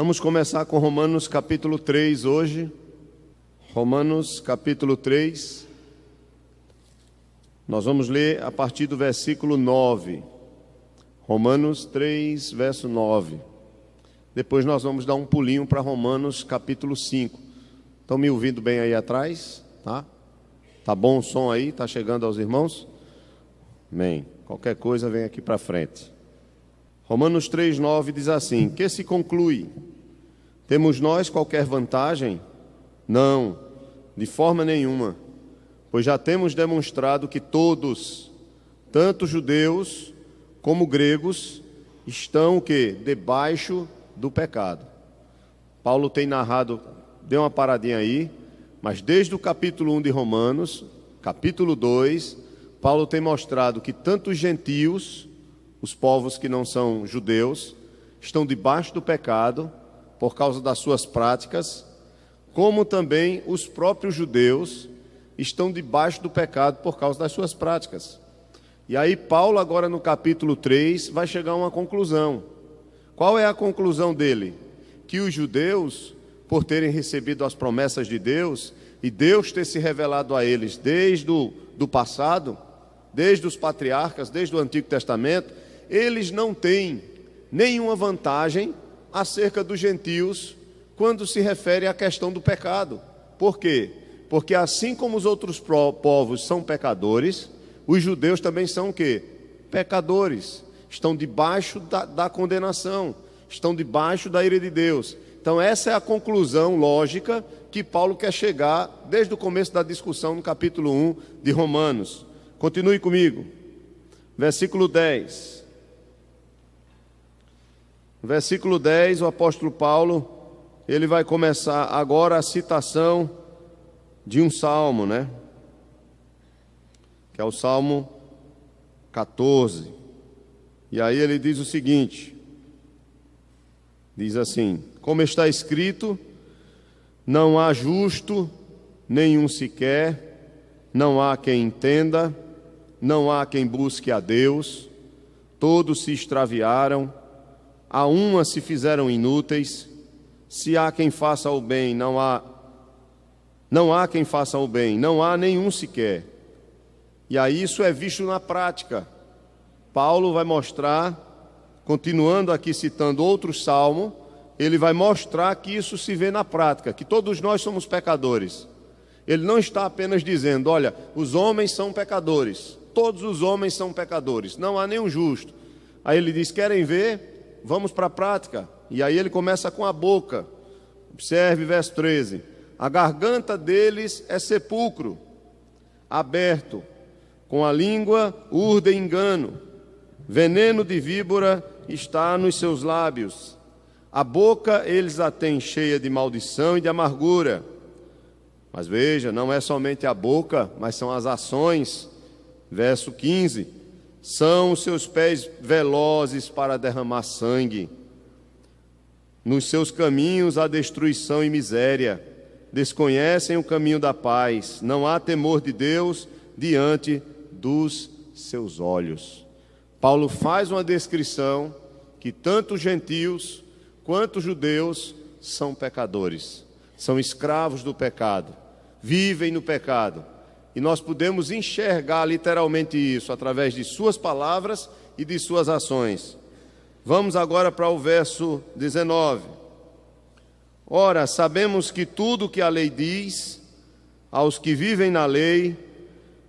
Vamos começar com Romanos capítulo 3 hoje. Romanos capítulo 3. Nós vamos ler a partir do versículo 9. Romanos 3, verso 9. Depois nós vamos dar um pulinho para Romanos capítulo 5. Estão me ouvindo bem aí atrás? Tá bom o som aí? Tá chegando aos irmãos? Amém. Qualquer coisa vem aqui para frente. Romanos 3, 9 diz assim: que se conclui? Temos nós qualquer vantagem? Não, de forma nenhuma, pois já temos demonstrado que todos, tanto judeus como gregos, estão o quê? Debaixo do pecado. Paulo tem narrado, deu uma paradinha aí, mas desde o capítulo 1 de Romanos, capítulo 2, Paulo tem mostrado que tanto os gentios, os povos que não são judeus, estão debaixo do pecado por causa das suas práticas, como também os próprios judeus estão debaixo do pecado por causa das suas práticas. E aí Paulo agora no capítulo 3 vai chegar a uma conclusão. Qual é a conclusão dele? Que os judeus, por terem recebido as promessas de Deus, e Deus ter se revelado a eles desde o passado, desde os patriarcas, desde o Antigo Testamento, eles não têm nenhuma vantagem acerca dos gentios quando se refere à questão do pecado. Por quê? Porque assim como os outros povos são pecadores, os judeus também são o quê? Pecadores. Estão debaixo da condenação, estão debaixo da ira de Deus. Então essa é a conclusão lógica que Paulo quer chegar desde o começo da discussão no capítulo 1 de Romanos. Continue comigo. Versículo 10. Versículo 10, o apóstolo Paulo, ele vai começar agora a citação de um salmo, que é o Salmo 14. E aí ele diz o seguinte, diz assim: como está escrito, não há justo nenhum sequer, não há quem entenda, não há quem busque a Deus, todos se extraviaram, a uma se fizeram inúteis, se há quem faça o bem, não há quem faça o bem, não há nenhum sequer. E aí isso é visto na prática. Paulo vai mostrar, continuando aqui citando outro salmo, ele vai mostrar que isso se vê na prática, que todos nós somos pecadores. Ele não está apenas dizendo, olha, os homens são pecadores, todos os homens são pecadores, não há nenhum justo. Aí ele diz, querem ver? Vamos para a prática. E aí ele começa com a boca. Observe verso 13. A garganta deles é sepulcro, aberto, com a língua urdem engano, veneno de víbora está nos seus lábios. A boca eles a têm cheia de maldição e de amargura. Mas veja, não é somente a boca, mas são as ações. Verso 15. São os seus pés velozes para derramar sangue. Nos seus caminhos há destruição e miséria. Desconhecem o caminho da paz. Não há temor de Deus diante dos seus olhos. Paulo faz uma descrição que tanto os gentios quanto os judeus são pecadores. São escravos do pecado. Vivem no pecado. E nós podemos enxergar literalmente isso através de suas palavras e de suas ações. Vamos agora para o verso 19. Ora, sabemos que tudo que a lei diz, aos que vivem na lei,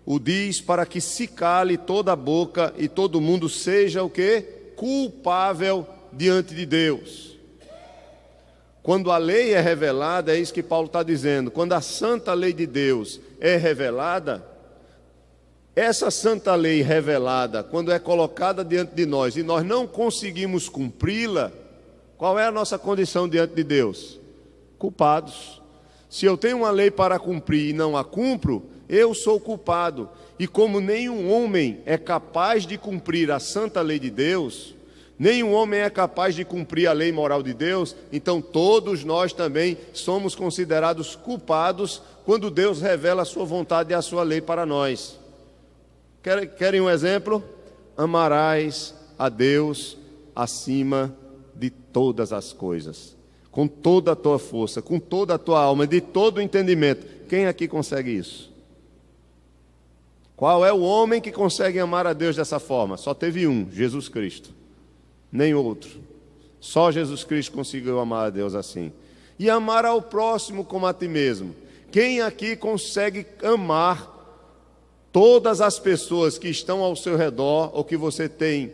o diz para que se cale toda a boca e todo mundo seja o quê? Culpável diante de Deus. Quando a lei é revelada, é isso que Paulo está dizendo. Quando a santa lei de Deus é revelada, essa santa lei revelada, quando é colocada diante de nós e nós não conseguimos cumpri-la, qual é a nossa condição diante de Deus? Culpados. Se eu tenho uma lei para cumprir e não a cumpro, eu sou culpado. E como nenhum homem é capaz de cumprir a santa lei de Deus, nenhum homem é capaz de cumprir a lei moral de Deus, então todos nós também somos considerados culpados quando Deus revela a sua vontade e a sua lei para nós. Querem um exemplo? Amarás a Deus acima de todas as coisas. com toda a tua força, com toda a tua alma, de todo o entendimento. Quem aqui consegue isso? Qual é o homem que consegue amar a Deus dessa forma? Só teve um, Jesus Cristo. Nem outro. Só Jesus Cristo conseguiu amar a Deus assim. E amar ao próximo como a ti mesmo. Quem aqui consegue amar todas as pessoas que estão ao seu redor, ou que você tem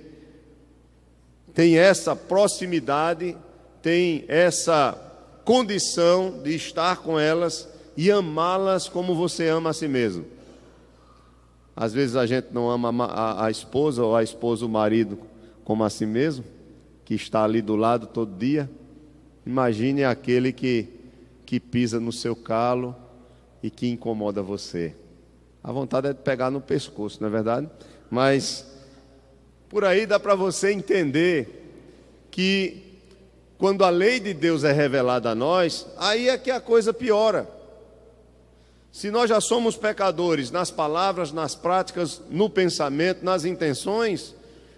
essa proximidade, tem essa condição de estar com elas e amá-las como você ama a si mesmo? Às vezes a gente não ama a esposa, ou a esposa o marido como a si mesmo, que está ali do lado todo dia. Imagine aquele que pisa no seu calo e que incomoda você. A vontade é de pegar no pescoço, não é verdade? Mas por aí dá para você entender que quando a lei de Deus é revelada a nós, aí é que a coisa piora. Se nós já somos pecadores nas palavras, nas práticas, no pensamento, nas intenções,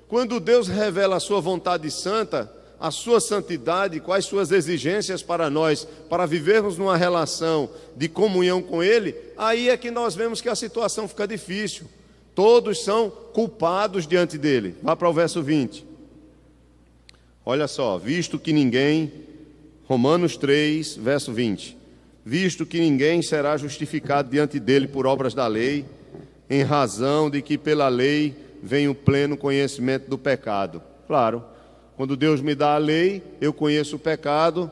quando Deus revela a sua vontade santa, a sua santidade, quais suas exigências para nós, para vivermos numa relação de comunhão com Ele, aí é que nós vemos que a situação fica difícil. Todos são culpados diante dele. Vá para o verso 20. Olha só, visto que ninguém, Romanos 3, verso 20. Visto que ninguém será justificado diante dele por obras da lei, em razão de que pela lei vem o pleno conhecimento do pecado. Claro, quando Deus me dá a lei, eu conheço o pecado,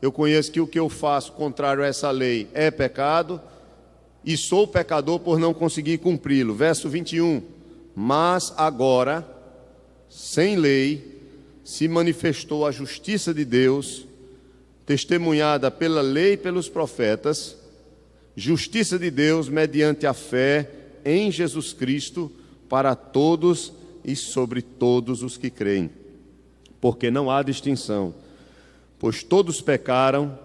eu conheço que o que eu faço contrário a essa lei é pecado, e sou pecador por não conseguir cumpri-lo. Verso 21. Mas agora, sem lei, se manifestou a justiça de Deus, testemunhada pela lei e pelos profetas, justiça de Deus mediante a fé em Jesus Cristo, para todos e sobre todos os que creem. Porque não há distinção, pois todos pecaram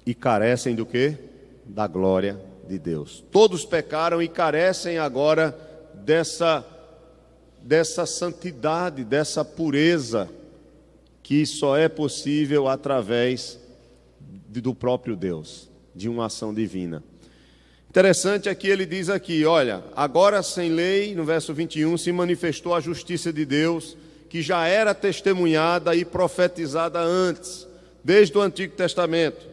e carecem do quê? Da glória de Deus. Todos pecaram e carecem agora dessa santidade, dessa pureza, que só é possível através do próprio Deus, de uma ação divina. Interessante é que ele diz aqui, olha, agora sem lei, no verso 21, se manifestou a justiça de Deus, que já era testemunhada e profetizada antes, desde o Antigo Testamento.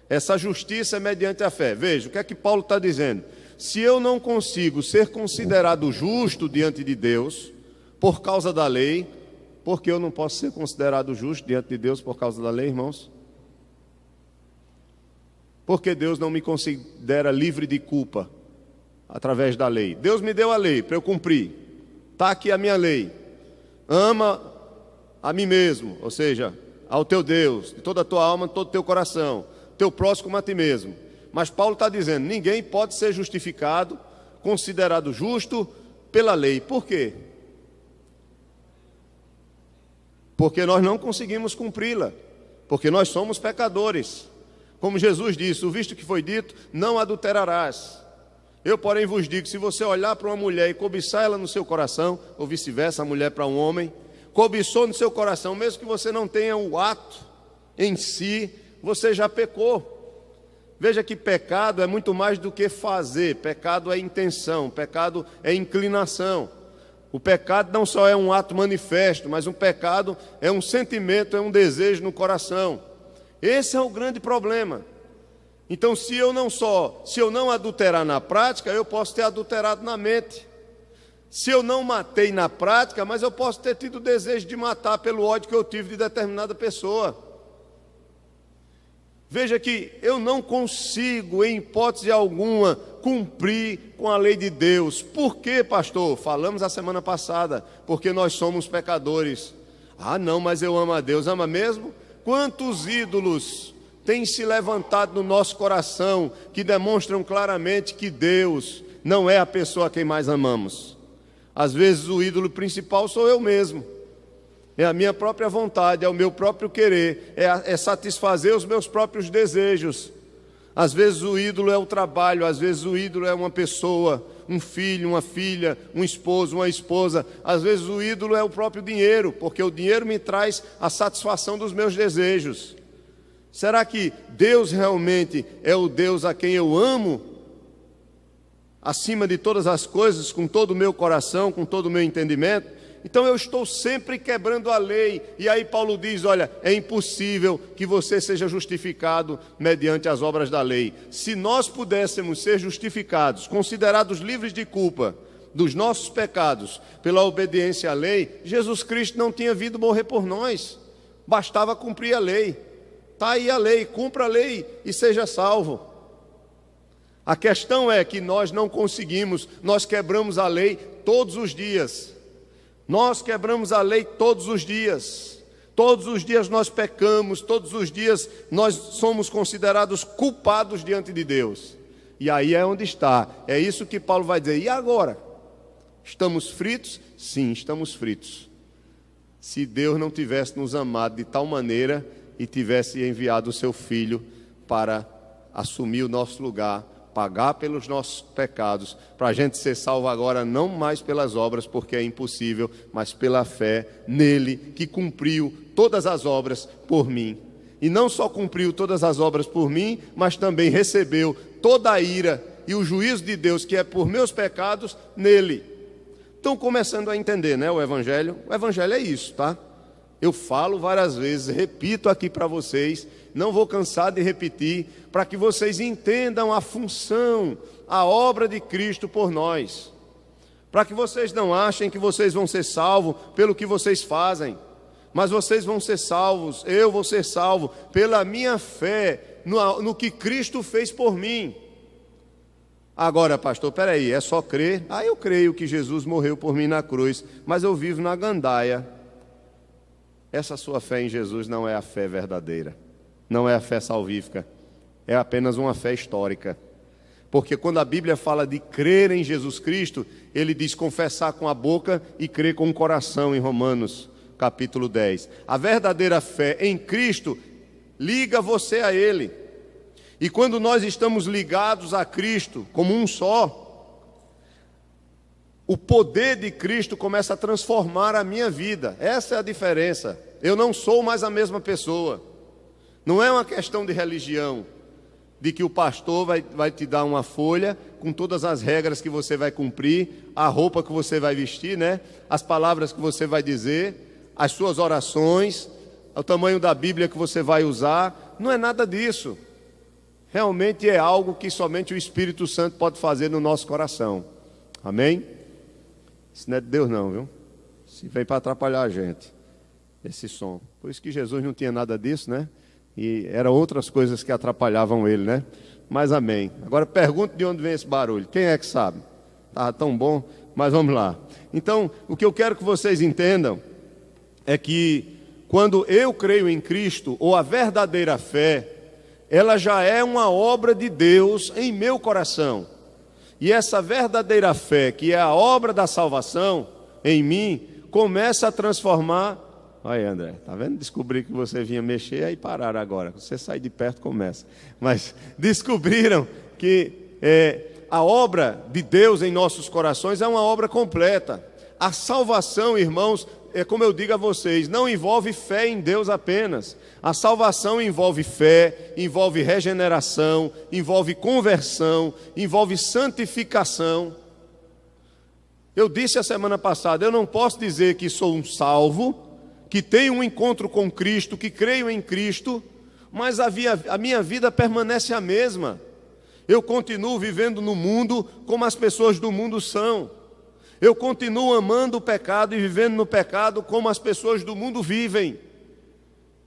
Essa justiça é mediante a fé. Veja, o que é que Paulo está dizendo? Se eu não consigo ser considerado justo diante de Deus, por causa da lei, por que eu não posso ser considerado justo diante de Deus por causa da lei, irmãos? Porque Deus não me considera livre de culpa através da lei. Deus me deu a lei para eu cumprir. Está aqui a minha lei. Ama a mim mesmo, ou seja, ao teu Deus, de toda a tua alma, de todo o teu coração, teu próximo como a ti mesmo. Mas Paulo está dizendo, ninguém pode ser justificado, considerado justo pela lei. Por quê? Porque nós não conseguimos cumpri-la, porque nós somos pecadores. Como Jesus disse, o visto que foi dito, não adulterarás. Eu, porém, vos digo, se você olhar para uma mulher e cobiçar ela no seu coração, ou vice-versa, a mulher para um homem, cobiçou no seu coração, mesmo que você não tenha o ato em si, você já pecou. Veja que pecado é muito mais do que fazer, pecado é intenção, pecado é inclinação. O pecado não só é um ato manifesto, mas um pecado é um sentimento, é um desejo no coração. Esse é o grande problema. Então, se eu não adulterar na prática, eu posso ter adulterado na mente. Se eu não matei na prática, mas eu posso ter tido o desejo de matar pelo ódio que eu tive de determinada pessoa. Veja que eu não consigo, em hipótese alguma, cumprir com a lei de Deus. Por quê, pastor? Falamos a semana passada, porque nós somos pecadores. Ah, não, mas eu amo a Deus. Ama mesmo? Quantos ídolos têm se levantado no nosso coração que demonstram claramente que Deus não é a pessoa a quem mais amamos? Às vezes o ídolo principal sou eu mesmo. É a minha própria vontade, é o meu próprio querer, é satisfazer os meus próprios desejos. Às vezes o ídolo é o trabalho, às vezes o ídolo é uma pessoa, um filho, uma filha, um esposo, uma esposa. Às vezes o ídolo é o próprio dinheiro, porque o dinheiro me traz a satisfação dos meus desejos. Será que Deus realmente é o Deus a quem eu amo, acima de todas as coisas, com todo o meu coração, com todo o meu entendimento? Então eu estou sempre quebrando a lei. E aí Paulo diz, olha, é impossível que você seja justificado mediante as obras da lei. Se nós pudéssemos ser justificados, considerados livres de culpa dos nossos pecados, pela obediência à lei, Jesus Cristo não tinha vindo morrer por nós. Bastava cumprir a lei. Está aí a lei, cumpra a lei e seja salvo. A questão é que nós não conseguimos, nós quebramos a lei todos os dias. Nós quebramos a lei todos os dias. Todos os dias nós pecamos, todos os dias nós somos considerados culpados diante de Deus. E aí é onde está, é isso que Paulo vai dizer. E agora? Estamos fritos? Sim, estamos fritos. Se Deus não tivesse nos amado de tal maneira e tivesse enviado o seu Filho para assumir o nosso lugar, pagar pelos nossos pecados, para a gente ser salvo agora, não mais pelas obras, porque é impossível, mas pela fé nele, que cumpriu todas as obras por mim. E não só cumpriu todas as obras por mim, mas também recebeu toda a ira e o juízo de Deus, que é por meus pecados, nele. Estão começando a entender, né, o Evangelho? O Evangelho é isso, tá? Eu falo várias vezes, repito aqui para vocês, não vou cansar de repetir, para que vocês entendam a função, a obra de Cristo por nós. Para que vocês não achem que vocês vão ser salvos pelo que vocês fazem, mas vocês vão ser salvos, eu vou ser salvo pela minha fé no que Cristo fez por mim. Agora, pastor, peraí, é só crer? Eu creio que Jesus morreu por mim na cruz, mas eu vivo na gandaia. Essa sua fé em Jesus não é a fé verdadeira, não é a fé salvífica, é apenas uma fé histórica. Porque quando a Bíblia fala de crer em Jesus Cristo, ele diz confessar com a boca e crer com o coração, em Romanos capítulo 10. A verdadeira fé em Cristo liga você a Ele. E quando nós estamos ligados a Cristo como um só, o poder de Cristo começa a transformar a minha vida. Essa é a diferença. Eu não sou mais a mesma pessoa. Não é uma questão de religião, de que o pastor vai te dar uma folha com todas as regras que você vai cumprir, a roupa que você vai vestir, né? As palavras que você vai dizer, as suas orações, o tamanho da Bíblia que você vai usar. Não é nada disso. Realmente é algo que somente o Espírito Santo pode fazer no nosso coração. Amém? Isso não é de Deus não, viu? Isso vem para atrapalhar a gente, esse som. Por isso que Jesus não tinha nada disso, né? E eram outras coisas que atrapalhavam ele, né? Mas amém. Agora pergunte de onde vem esse barulho. Quem é que sabe? Estava tão bom, mas vamos lá. Então, o que eu quero que vocês entendam é que quando eu creio em Cristo, ou a verdadeira fé, ela já é uma obra de Deus em meu coração. E essa verdadeira fé, que é a obra da salvação em mim, começa a transformar. Olha, André, tá vendo? Descobri que você vinha mexer, aí pararam agora. Você sai de perto, começa. Mas descobriram que a obra de Deus em nossos corações é uma obra completa. A salvação, irmãos, como eu digo a vocês, não envolve fé em Deus apenas. A salvação envolve fé, envolve regeneração, envolve conversão, envolve santificação. Eu disse a semana passada, eu não posso dizer que sou um salvo, que tenho um encontro com Cristo, que creio em Cristo, mas a minha vida permanece a mesma. Eu continuo vivendo no mundo como as pessoas do mundo são. Eu continuo amando o pecado e vivendo no pecado como as pessoas do mundo vivem.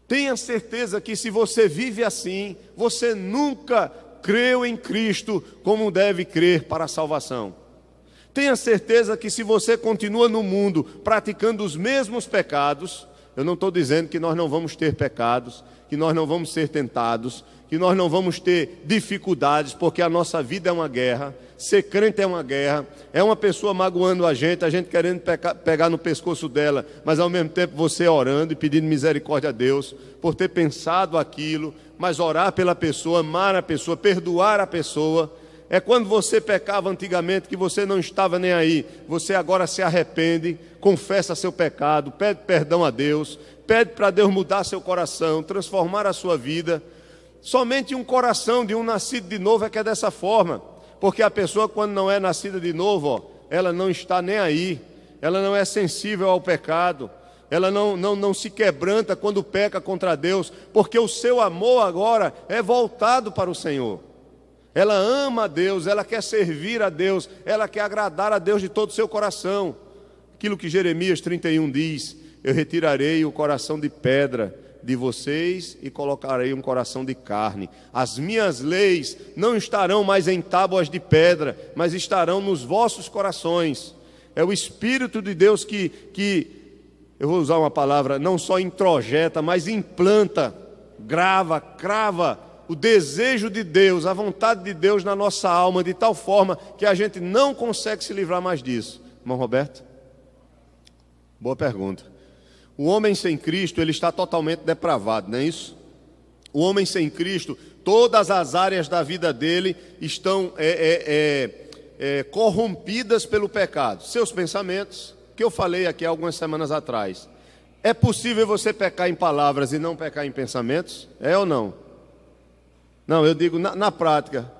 Tenha certeza que se você vive assim, você nunca creu em Cristo como deve crer para a salvação. Tenha certeza que se você continua no mundo praticando os mesmos pecados, eu não estou dizendo que nós não vamos ter pecados, que nós não vamos ser tentados, que nós não vamos ter dificuldades, porque a nossa vida é uma guerra. Ser crente é uma guerra, é uma pessoa magoando a gente querendo pegar no pescoço dela, mas ao mesmo tempo você orando e pedindo misericórdia a Deus por ter pensado aquilo, mas orar pela pessoa, amar a pessoa, perdoar a pessoa. É quando você pecava antigamente que você não estava nem aí, você agora se arrepende, confessa seu pecado, pede perdão a Deus, pede para Deus mudar seu coração, transformar a sua vida. Somente um coração de um nascido de novo é que é dessa forma. Porque a pessoa, quando não é nascida de novo, ela não está nem aí. Ela não é sensível ao pecado. Ela não se quebranta quando peca contra Deus. Porque o seu amor agora é voltado para o Senhor. Ela ama a Deus, ela quer servir a Deus, ela quer agradar a Deus de todo o seu coração. Aquilo que Jeremias 31 diz: eu retirarei o coração de pedra de vocês e colocarei um coração de carne. As minhas leis não estarão mais em tábuas de pedra, mas estarão nos vossos corações. É o Espírito de Deus que eu vou usar uma palavra, não só introjeta, mas implanta, grava, crava o desejo de Deus, a vontade de Deus na nossa alma, de tal forma que a gente não consegue se livrar mais disso. Irmão Roberto? Boa pergunta. O homem sem Cristo, ele está totalmente depravado, não é isso? O homem sem Cristo, todas as áreas da vida dele estão corrompidas pelo pecado. Seus pensamentos, que eu falei aqui algumas semanas atrás. É possível você pecar em palavras e não pecar em pensamentos? É ou não? Não, eu digo na prática.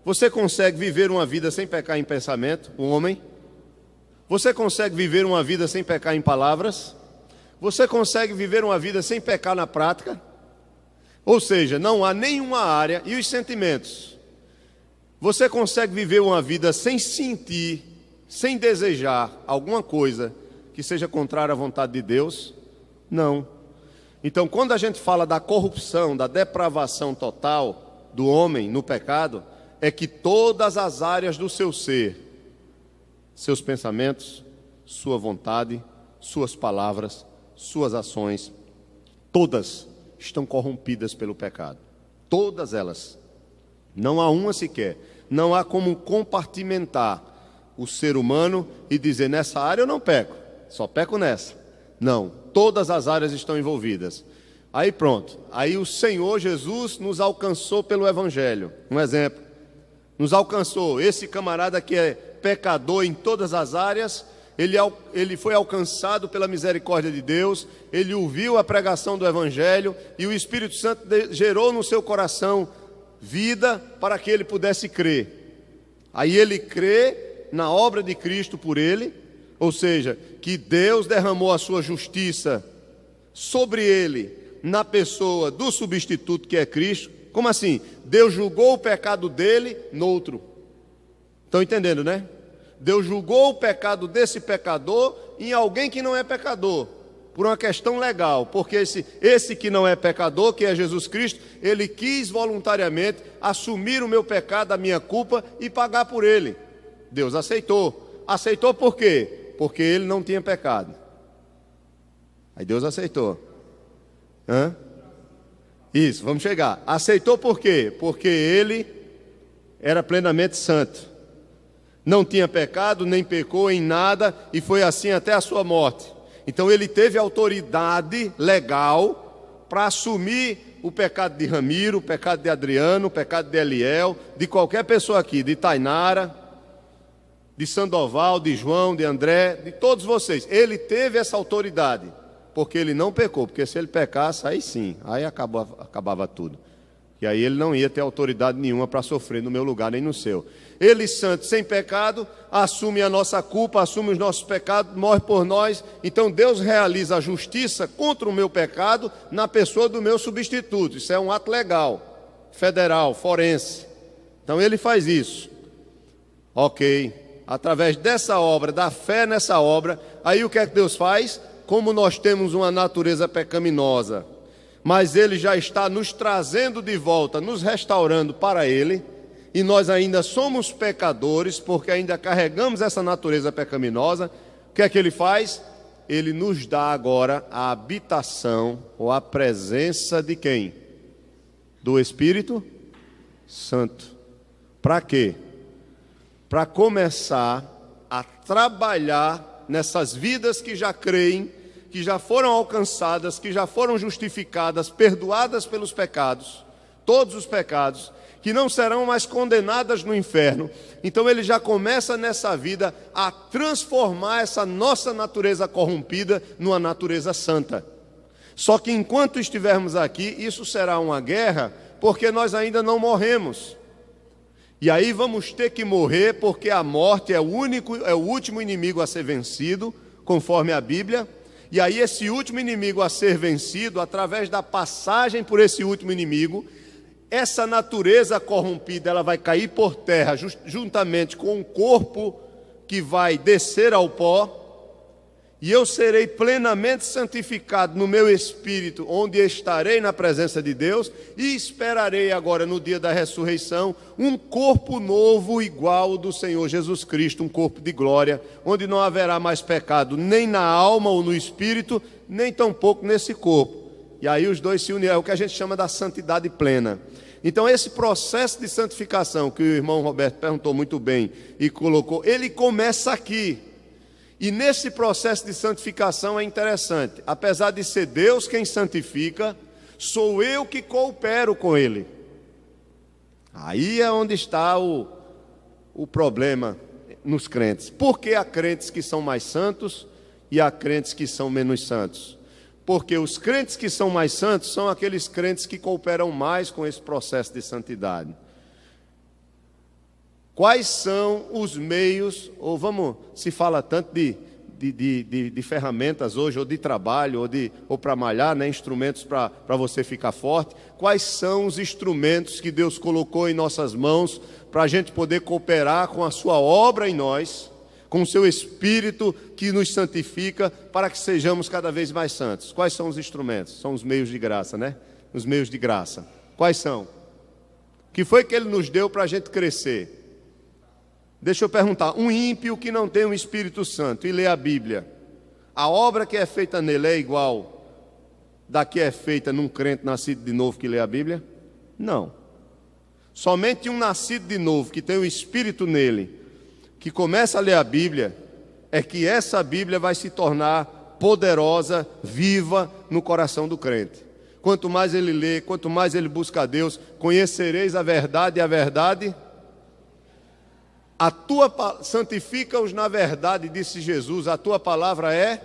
Você consegue viver uma vida sem pecar em pensamento, um homem? Você consegue viver uma vida sem pecar em palavras? Você consegue viver uma vida sem pecar na prática? Ou seja, não há nenhuma área. E os sentimentos? Você consegue viver uma vida sem sentir, sem desejar alguma coisa que seja contrária à vontade de Deus? Não. Então, quando a gente fala da corrupção, da depravação total do homem no pecado, é que todas as áreas do seu ser, seus pensamentos, sua vontade, suas palavras, suas ações, todas estão corrompidas pelo pecado. Todas elas. Não há uma sequer. Não há como compartimentar o ser humano e dizer, nessa área eu não peco, só peco nessa. Não, todas as áreas estão envolvidas. Aí pronto, aí o Senhor Jesus nos alcançou pelo Evangelho. Um exemplo, nos alcançou. Esse camarada que é pecador em todas as áreas, ele foi alcançado pela misericórdia de Deus, ele ouviu a pregação do Evangelho e o Espírito Santo gerou no seu coração vida para que ele pudesse crer. Aí ele crê na obra de Cristo por ele, ou seja, que Deus derramou a sua justiça sobre ele, na pessoa do substituto que é Cristo. Como assim? Deus julgou o pecado dele no outro. Estão entendendo, né? Deus julgou o pecado desse pecador em alguém que não é pecador, por uma questão legal, porque esse que não é pecador, que é Jesus Cristo, ele quis voluntariamente assumir o meu pecado, a minha culpa e pagar por ele. Deus aceitou. Aceitou por quê? Porque ele não tinha pecado. Aí Deus aceitou. Isso, vamos chegar. Aceitou por quê? Porque ele era plenamente santo. Não tinha pecado, nem pecou em nada, e foi assim até a sua morte. Então ele teve autoridade legal para assumir o pecado de Ramiro, o pecado de Adriano, o pecado de Eliel, de qualquer pessoa aqui, de Tainara, de Sandoval, de João, de André, de todos vocês. Ele teve essa autoridade, porque ele não pecou, porque se ele pecasse, aí sim, aí acabava tudo. E aí ele não ia ter autoridade nenhuma para sofrer no meu lugar, nem no seu. Ele, santo, sem pecado, assume a nossa culpa, assume os nossos pecados, morre por nós. Então Deus realiza a justiça contra o meu pecado na pessoa do meu substituto. Isso é um ato legal, federal, forense. Então ele faz isso. Ok, através dessa obra, da fé nessa obra, aí o que é que Deus faz? Como nós temos uma natureza pecaminosa, mas Ele já está nos trazendo de volta, nos restaurando para Ele, e nós ainda somos pecadores, porque ainda carregamos essa natureza pecaminosa. O que é que Ele faz? Ele nos dá agora a habitação, ou a presença de quem? Do Espírito Santo. Para quê? Para começar a trabalhar nessas vidas que já creem, que já foram alcançadas, que já foram justificadas, perdoadas pelos pecados, todos os pecados, que não serão mais condenadas no inferno. Então ele já começa nessa vida a transformar essa nossa natureza corrompida numa natureza santa. Só que enquanto estivermos aqui, isso será uma guerra Porque nós ainda não morremos. E aí vamos ter que morrer, porque a morte é o último inimigo a ser vencido, conforme a Bíblia. E aí esse último inimigo a ser vencido, através da passagem por esse último inimigo, essa natureza corrompida, ela vai cair por terra, juntamente com o corpo que vai descer ao pó, e eu serei plenamente santificado no meu espírito, onde estarei na presença de Deus, e esperarei agora, no dia da ressurreição, um corpo novo igual ao do Senhor Jesus Cristo, um corpo de glória, onde não haverá mais pecado, nem na alma ou no espírito, nem tampouco nesse corpo. E aí os dois se unem, é o que a gente chama da santidade plena. Então esse processo de santificação, que o irmão Roberto perguntou muito bem e colocou, ele começa aqui. E nesse processo de santificação é interessante, apesar de ser Deus quem santifica, sou eu que coopero com Ele. Aí é onde está o problema nos crentes. Porque há crentes que são mais santos e há crentes que são menos santos? Porque os crentes que são mais santos são aqueles crentes que cooperam mais com esse processo de santidade. Quais são os meios, se fala tanto de ferramentas hoje, ou de trabalho, ou para malhar, né, instrumentos para você ficar forte. Quais são os instrumentos que Deus colocou em nossas mãos para a gente poder cooperar com a sua obra em nós, com o seu Espírito que nos santifica, para que sejamos cada vez mais santos? Quais são os instrumentos? São os meios de graça, né? Os meios de graça. Quais são? O que foi que Ele nos deu para a gente crescer? Deixa eu perguntar, um ímpio que não tem o Espírito Santo e lê a Bíblia, a obra que é feita nele é igual da que é feita num crente nascido de novo que lê a Bíblia? Não. Somente um nascido de novo, que tem o Espírito nele, que começa a ler a Bíblia, é que essa Bíblia vai se tornar poderosa, viva no coração do crente. Quanto mais ele lê, quanto mais ele busca a Deus, conhecereis a verdade, e a verdade... santifica-os na verdade, disse Jesus, a tua palavra é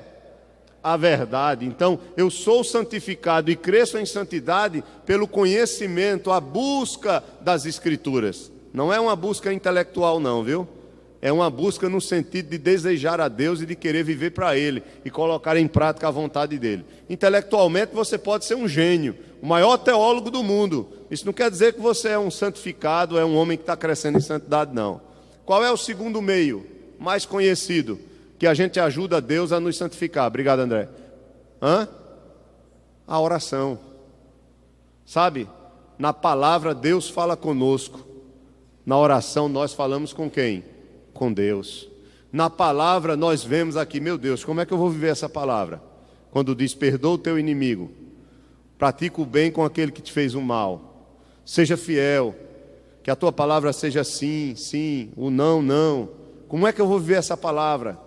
a verdade. Então, eu sou santificado e cresço em santidade pelo conhecimento, a busca das Escrituras. Não é uma busca intelectual não, viu? É uma busca no sentido de desejar a Deus e de querer viver para Ele e colocar em prática a vontade dEle. Intelectualmente você pode ser um gênio, o maior teólogo do mundo. Isso não quer dizer que você é um santificado, é um homem que está crescendo em santidade, não. Qual é o segundo meio mais conhecido que a gente ajuda a Deus a nos santificar? Obrigado, André. A oração. Sabe? Na palavra Deus fala conosco. Na oração nós falamos com quem? Com Deus. Na palavra nós vemos aqui, meu Deus, como é que eu vou viver essa palavra? Quando diz, perdoa o teu inimigo, pratica o bem com aquele que te fez o mal, seja fiel. Que a tua palavra seja sim, sim, o não, não. Como é que eu vou viver essa palavra?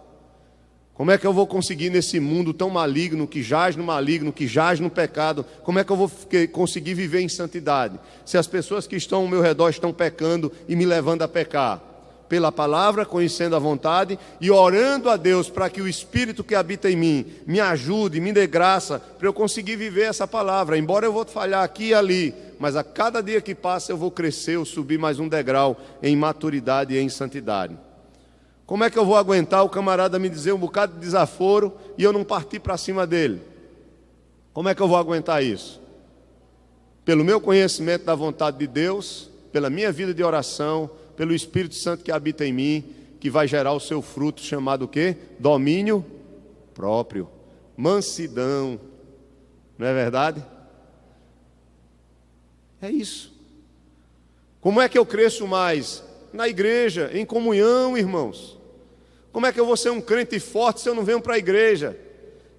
Como é que eu vou conseguir nesse mundo tão maligno, que jaz no maligno, que jaz no pecado? Como é que eu vou conseguir viver em santidade? Se as pessoas que estão ao meu redor estão pecando e me levando a pecar. Pela palavra, conhecendo a vontade e orando a Deus para que o Espírito que habita em mim me ajude, me dê graça para eu conseguir viver essa palavra. Embora eu vou falhar aqui e ali, mas a cada dia que passa eu vou crescer, eu subir mais um degrau em maturidade e em santidade. Como é que eu vou aguentar o camarada me dizer um bocado de desaforo e eu não partir para cima dele? Como é que eu vou aguentar isso? Pelo meu conhecimento da vontade de Deus, pela minha vida de oração, pelo Espírito Santo que habita em mim, que vai gerar o seu fruto chamado o quê? Domínio próprio, mansidão. Não é verdade? É isso. Como é que eu cresço mais? Na igreja, em comunhão, irmãos. Como é que eu vou ser um crente forte se eu não venho para a igreja?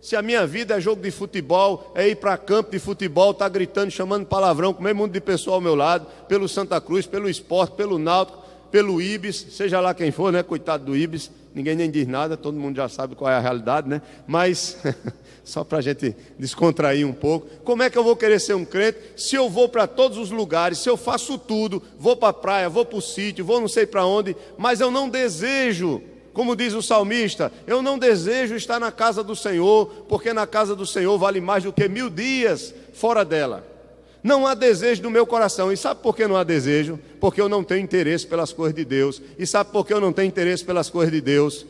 Se a minha vida é jogo de futebol, é ir para campo de futebol, tá gritando, chamando palavrão, com o mesmo mundo de pessoa ao meu lado, pelo Santa Cruz, pelo Sport, pelo Náutico, pelo Ibis, seja lá quem for, né? Coitado do Ibis, ninguém nem diz nada, todo mundo já sabe qual é a realidade, né? Mas, só para a gente descontrair um pouco, como é que eu vou querer ser um crente se eu vou para todos os lugares, se eu faço tudo, vou para a praia, vou para o sítio, vou não sei para onde, mas eu não desejo, como diz o salmista, eu não desejo estar na casa do Senhor, porque na casa do Senhor vale mais do que 1000 dias fora dela. Não há desejo no meu coração. E sabe por que não há desejo? Porque eu não tenho interesse pelas coisas de Deus. E sabe por que eu não tenho interesse pelas coisas de Deus?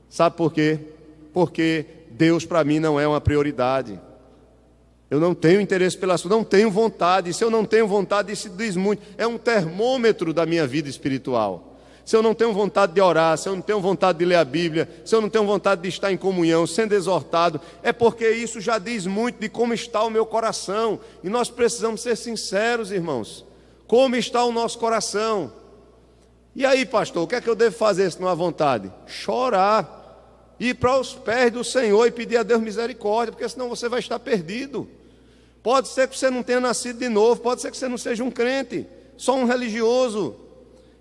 Sabe por quê? Porque Deus para mim não é uma prioridade. Eu não tenho interesse pelas coisas, não tenho vontade. Se eu não tenho vontade, isso diz muito. É um termômetro da minha vida espiritual. Se eu não tenho vontade de orar, se eu não tenho vontade de ler a Bíblia, se eu não tenho vontade de estar em comunhão, sendo exortado, é porque isso já diz muito de como está o meu coração. E nós precisamos ser sinceros, irmãos. Como está o nosso coração? E aí, pastor, o que é que eu devo fazer se não há vontade? Chorar. Ir para os pés do Senhor e pedir a Deus misericórdia, porque senão você vai estar perdido. Pode ser que você não tenha nascido de novo, pode ser que você não seja um crente, só um religioso.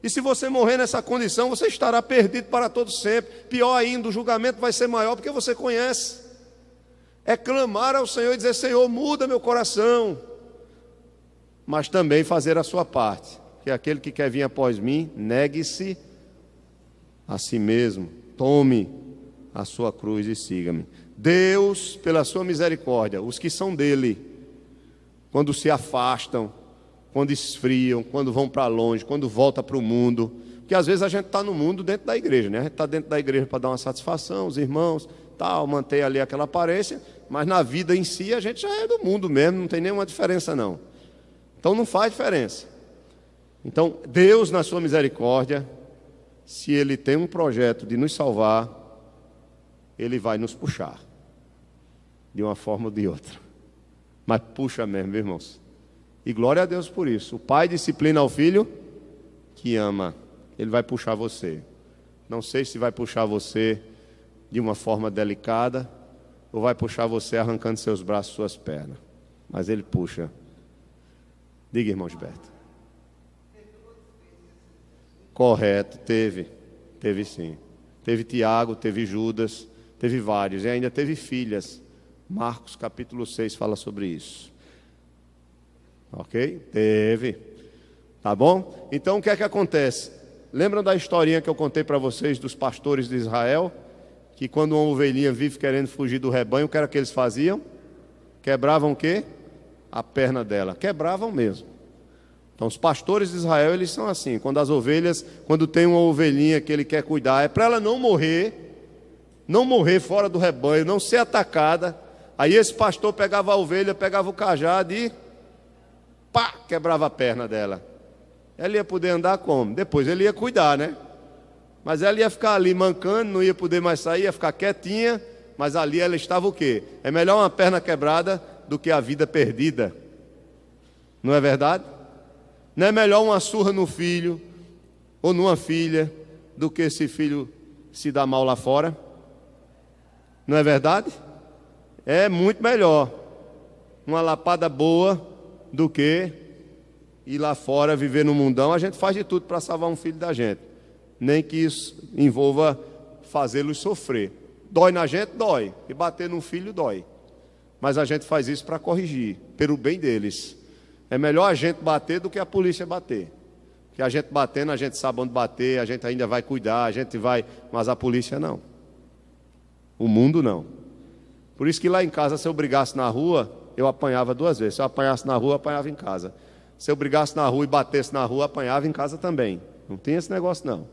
E se você morrer nessa condição, você estará perdido para todo sempre. Pior ainda, o julgamento vai ser maior porque você conhece. É clamar ao Senhor e dizer: Senhor, muda meu coração. Mas também fazer a sua parte. Que aquele que quer vir após mim, negue-se a si mesmo. Tome a sua cruz e siga-me. Deus, pela sua misericórdia, os que são dele, quando se afastam, quando esfriam, quando vão para longe, quando volta para o mundo, porque às vezes a gente está no mundo dentro da igreja, né? A gente está dentro da igreja para dar uma satisfação, os irmãos, tal, manter ali aquela aparência, mas na vida em si a gente já é do mundo mesmo, não tem nenhuma diferença não. Então não faz diferença. Então Deus, na sua misericórdia, se Ele tem um projeto de nos salvar, Ele vai nos puxar, de uma forma ou de outra, mas puxa mesmo, irmãos. E glória a Deus por isso. O pai disciplina o filho que ama. Ele vai puxar você. Não sei se vai puxar você de uma forma delicada ou vai puxar você arrancando seus braços, suas pernas. Mas ele puxa. Diga, irmão Gilberto. Correto, teve. Teve sim. Teve Tiago, teve Judas, teve vários. E ainda teve filhas. Marcos capítulo 6 fala sobre isso. Ok? Teve. Tá bom? Então o que é que acontece? Lembram da historinha que eu contei para vocês dos pastores de Israel? Que quando uma ovelhinha vive querendo fugir do rebanho, o que era que eles faziam? Quebravam o quê? A perna dela. Quebravam mesmo. Então os pastores de Israel, eles são assim. Quando tem uma ovelhinha que ele quer cuidar, é para ela não morrer fora do rebanho, não ser atacada. Aí esse pastor pegava a ovelha, pegava o cajado e pá, quebrava a perna dela. Ela ia poder andar como? Depois ele ia cuidar, né? Mas ela ia ficar ali mancando, não ia poder mais sair, ia ficar quietinha, mas ali ela estava o quê? É melhor uma perna quebrada do que a vida perdida. Não é verdade? Não é melhor uma surra no filho ou numa filha do que esse filho se dar mal lá fora? Não é verdade? É muito melhor uma lapada boa do que ir lá fora viver no mundão. A gente faz de tudo para salvar um filho da gente, nem que isso envolva fazê-los sofrer. Dói na gente? Dói. E bater num filho dói. Mas a gente faz isso para corrigir, pelo bem deles. É melhor a gente bater do que a polícia bater. Porque a gente batendo, a gente sabe onde bater, a gente ainda vai cuidar, a gente vai... Mas a polícia não. O mundo não. Por isso que lá em casa, se eu brigasse na rua, eu apanhava 2 vezes. Se eu apanhasse na rua, eu apanhava em casa. Se eu brigasse na rua e batesse na rua, apanhava em casa também. Não tem esse negócio não.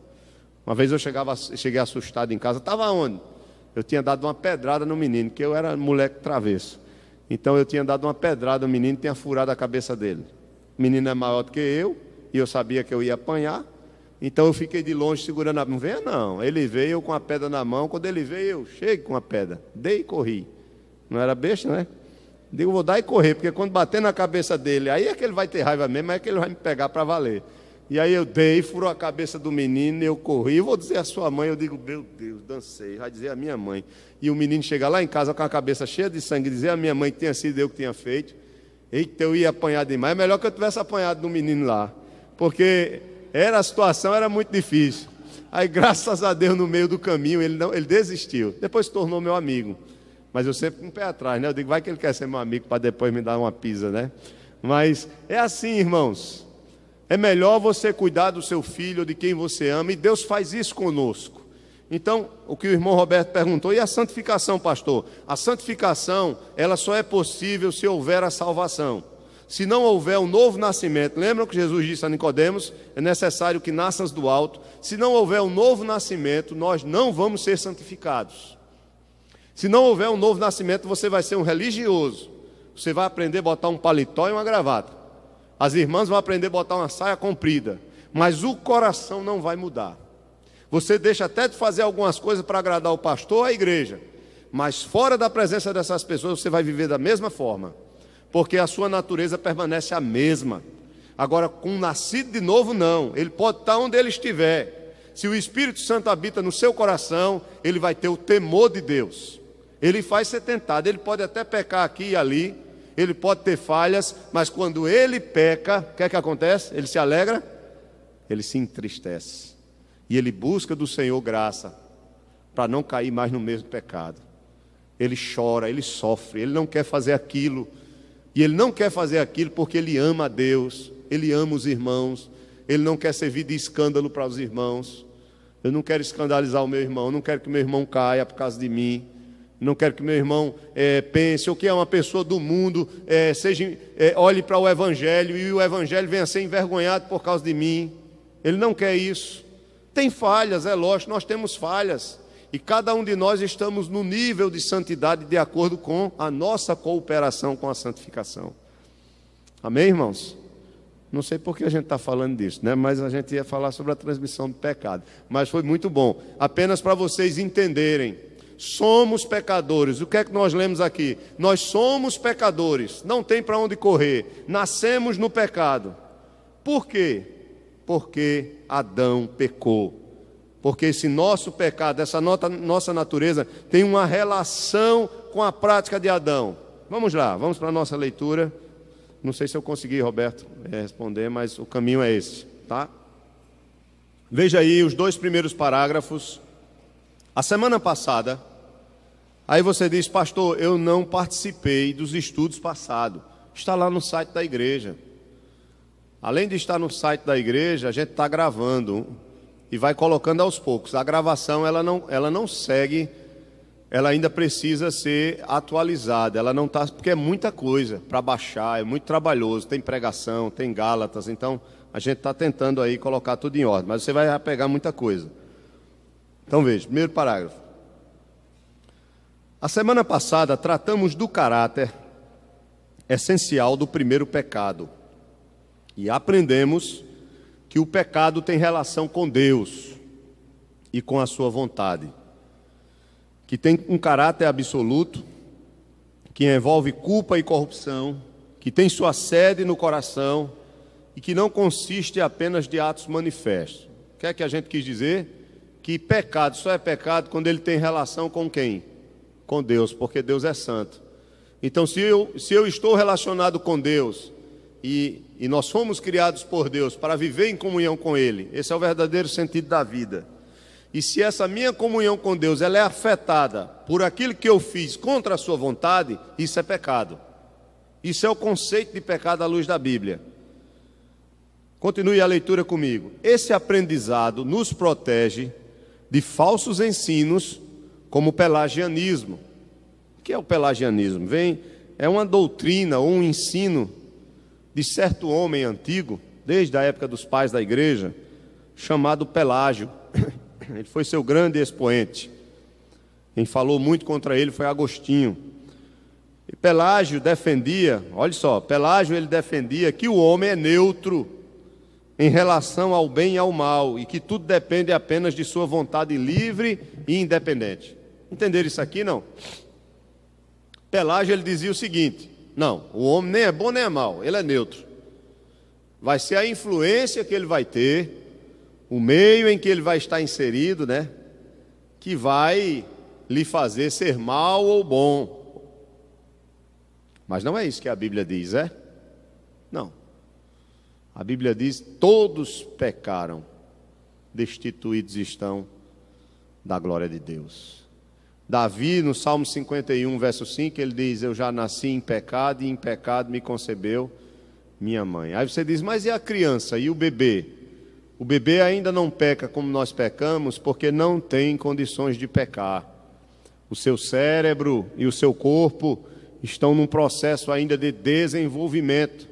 Uma vez eu cheguei assustado em casa. Estava onde? Eu tinha dado uma pedrada no menino, que eu era moleque travesso. Então eu tinha dado uma pedrada no menino e tinha furado a cabeça dele. O menino é maior do que eu, e eu sabia que eu ia apanhar. Então eu fiquei de longe segurando a... Não venha não. Ele veio, eu com a pedra na mão. Quando ele veio, eu cheguei com a pedra. Dei e corri. Não era besta, né? Digo, vou dar e correr, porque quando bater na cabeça dele, aí é que ele vai ter raiva mesmo, aí é que ele vai me pegar para valer. E aí eu dei, furou a cabeça do menino, eu corri, vou dizer a sua mãe, eu digo, meu Deus, dancei, vai dizer a minha mãe. E o menino chega lá em casa com a cabeça cheia de sangue, dizer a minha mãe que tinha sido eu que tinha feito. Eita, eu ia apanhar demais, é melhor que eu tivesse apanhado no menino lá, porque a situação era muito difícil. Aí graças a Deus no meio do caminho ele desistiu, depois se tornou meu amigo. Mas eu sempre com o pé atrás, né? Eu digo, vai que ele quer ser meu amigo para depois me dar uma pisa, né? Mas é assim, irmãos. É melhor você cuidar do seu filho, de quem você ama, e Deus faz isso conosco. Então, o que o irmão Roberto perguntou, e a santificação, pastor? A santificação, ela só é possível se houver a salvação. Se não houver um novo nascimento, lembram que Jesus disse a Nicodemos, é necessário que nasças do alto. Se não houver um novo nascimento, nós não vamos ser santificados. Se não houver um novo nascimento, você vai ser um religioso. Você vai aprender a botar um paletó e uma gravata. As irmãs vão aprender a botar uma saia comprida. Mas o coração não vai mudar. Você deixa até de fazer algumas coisas para agradar o pastor ou a igreja. Mas fora da presença dessas pessoas, você vai viver da mesma forma. Porque a sua natureza permanece a mesma. Agora, com um nascido de novo, não. Ele pode estar onde ele estiver. Se o Espírito Santo habita no seu coração, ele vai ter o temor de Deus. Ele faz ser tentado. Ele pode até pecar aqui e ali. Ele pode ter falhas. Mas quando ele peca, o que é que acontece? Ele se alegra? Ele se entristece. E ele busca do Senhor graça para não cair mais no mesmo pecado. Ele chora, ele sofre, ele não quer fazer aquilo. E ele não quer fazer aquilo porque ele ama a Deus, ele ama os irmãos, ele não quer servir de escândalo para os irmãos. Eu não quero escandalizar o meu irmão, eu não quero que meu irmão caia por causa de mim. Não quero que meu irmão pense, ou que é uma pessoa do mundo, olhe para o Evangelho e o Evangelho venha a ser envergonhado por causa de mim. Ele não quer isso. Tem falhas, é lógico, nós temos falhas. E cada um de nós estamos no nível de santidade de acordo com a nossa cooperação com a santificação. Amém, irmãos? Não sei por que a gente está falando disso, né? Mas a gente ia falar sobre a transmissão do pecado. Mas foi muito bom. Apenas para vocês entenderem. Somos pecadores. O que é que nós lemos aqui? Nós somos pecadores. Não tem para onde correr. Nascemos no pecado. Por quê? Porque Adão pecou. Porque esse nosso pecado, essa nossa natureza, tem uma relação com a prática de Adão. Vamos lá, vamos para a nossa leitura. Não sei se eu consegui, Roberto, responder, mas o caminho é esse, tá? Veja aí os 2 primeiros parágrafos. A semana passada, aí você diz, pastor, eu não participei dos estudos passados. Está lá no site da igreja. Além de estar no site da igreja, a gente está gravando e vai colocando aos poucos. A gravação ela não segue, ela ainda precisa ser atualizada. Ela não está, porque é muita coisa para baixar, é muito trabalhoso. Tem pregação, tem Gálatas, então a gente está tentando aí colocar tudo em ordem. Mas você vai pegar muita coisa. Então veja, primeiro parágrafo. A semana passada tratamos do caráter essencial do primeiro pecado. E aprendemos que o pecado tem relação com Deus e com a sua vontade. Que tem um caráter absoluto, que envolve culpa e corrupção, que tem sua sede no coração e que não consiste apenas de atos manifestos. O que é que a gente quis dizer? Que pecado só é pecado quando ele tem relação com quem? Com Deus, porque Deus é santo. Então, se eu estou relacionado com Deus e nós fomos criados por Deus para viver em comunhão com Ele, esse é o verdadeiro sentido da vida. E se essa minha comunhão com Deus ela é afetada por aquilo que eu fiz contra a sua vontade, isso é pecado. Isso é o conceito de pecado à luz da Bíblia. Continue a leitura comigo. Esse aprendizado nos protege de falsos ensinos como o pelagianismo. O que é o pelagianismo? É uma doutrina ou um ensino de certo homem antigo, desde a época dos pais da igreja, chamado Pelágio. Ele foi seu grande expoente. Quem falou muito contra ele foi Agostinho. E Pelágio defendia, olha só, Pelágio ele defendia que o homem é neutro em relação ao bem e ao mal, e que tudo depende apenas de sua vontade livre e independente. Entenderam isso aqui, não? Pelágio ele dizia o seguinte: não, o homem nem é bom nem é mau, ele é neutro. Vai ser a influência que ele vai ter, o meio em que ele vai estar inserido, né, que vai lhe fazer ser mal ou bom. Mas não é isso que a Bíblia diz, é? Não. A Bíblia diz: todos pecaram, destituídos estão da glória de Deus. Davi, no Salmo 51, verso 5, ele diz: eu já nasci em pecado e em pecado me concebeu minha mãe. Aí você diz: mas e a criança e o bebê? O bebê ainda não peca como nós pecamos porque não tem condições de pecar. O seu cérebro e o seu corpo estão num processo ainda de desenvolvimento.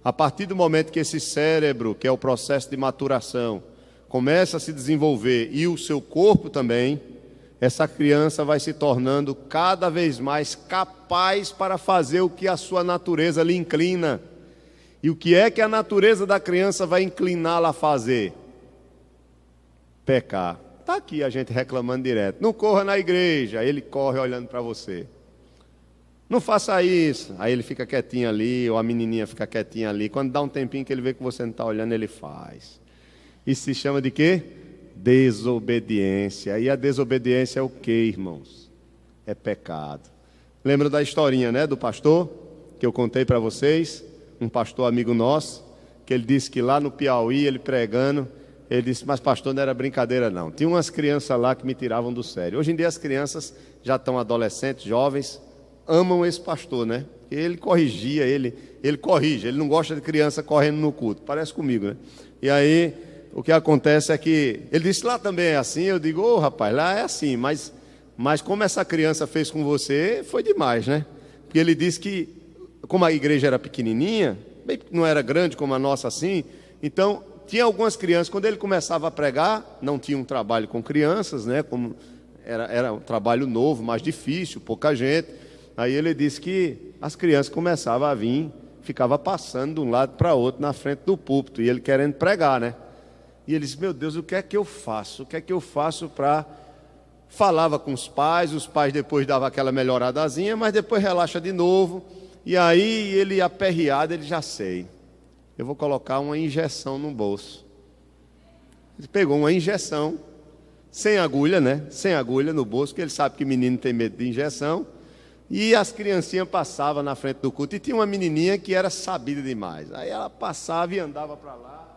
A partir do momento que esse cérebro, que é o processo de maturação, começa a se desenvolver e o seu corpo também, essa criança vai se tornando cada vez mais capaz para fazer o que a sua natureza lhe inclina. E o que é que a natureza da criança vai incliná-la a fazer? Pecar. Está aqui a gente reclamando direto. Não corra na igreja, ele corre olhando para você. Não faça isso. Aí ele fica quietinho ali, ou a menininha fica quietinha ali. Quando dá um tempinho que ele vê que você não está olhando, ele faz. Isso se chama de quê? Desobediência. E a desobediência é o quê, irmãos? É pecado. Lembra da historinha, né, do pastor? Que eu contei para vocês? Um pastor amigo nosso, que ele disse que lá no Piauí, ele pregando, ele disse, mas pastor, não era brincadeira não. Tinha umas crianças lá que me tiravam do sério. Hoje em dia as crianças já estão adolescentes, jovens, amam esse pastor, né? Ele corrigia, ele corrige, ele não gosta de criança correndo no culto, parece comigo, né? E aí, o que acontece é que, ele disse, lá também é assim, eu digo, ô rapaz, lá é assim, mas como essa criança fez com você, foi demais, né? Porque ele disse que, como a igreja era pequenininha, bem, não era grande como a nossa assim, então, tinha algumas crianças, quando ele começava a pregar, não tinha um trabalho com crianças, né? Como era um trabalho novo, mais difícil, pouca gente. Aí ele disse que as crianças começavam a vir, ficava passando de um lado para outro na frente do púlpito, e ele querendo pregar, né? E ele disse, meu Deus, o que é que eu faço? O que é que eu faço para... Falava com os pais depois davam aquela melhoradazinha, mas depois relaxa de novo. E aí ele aperreado, ele já sei. Eu vou colocar uma injeção no bolso. Ele pegou uma injeção, sem agulha, né? Sem agulha no bolso, porque ele sabe que menino tem medo de injeção. E as criancinhas passavam na frente do culto. E tinha uma menininha que era sabida demais. Aí ela passava e andava para lá,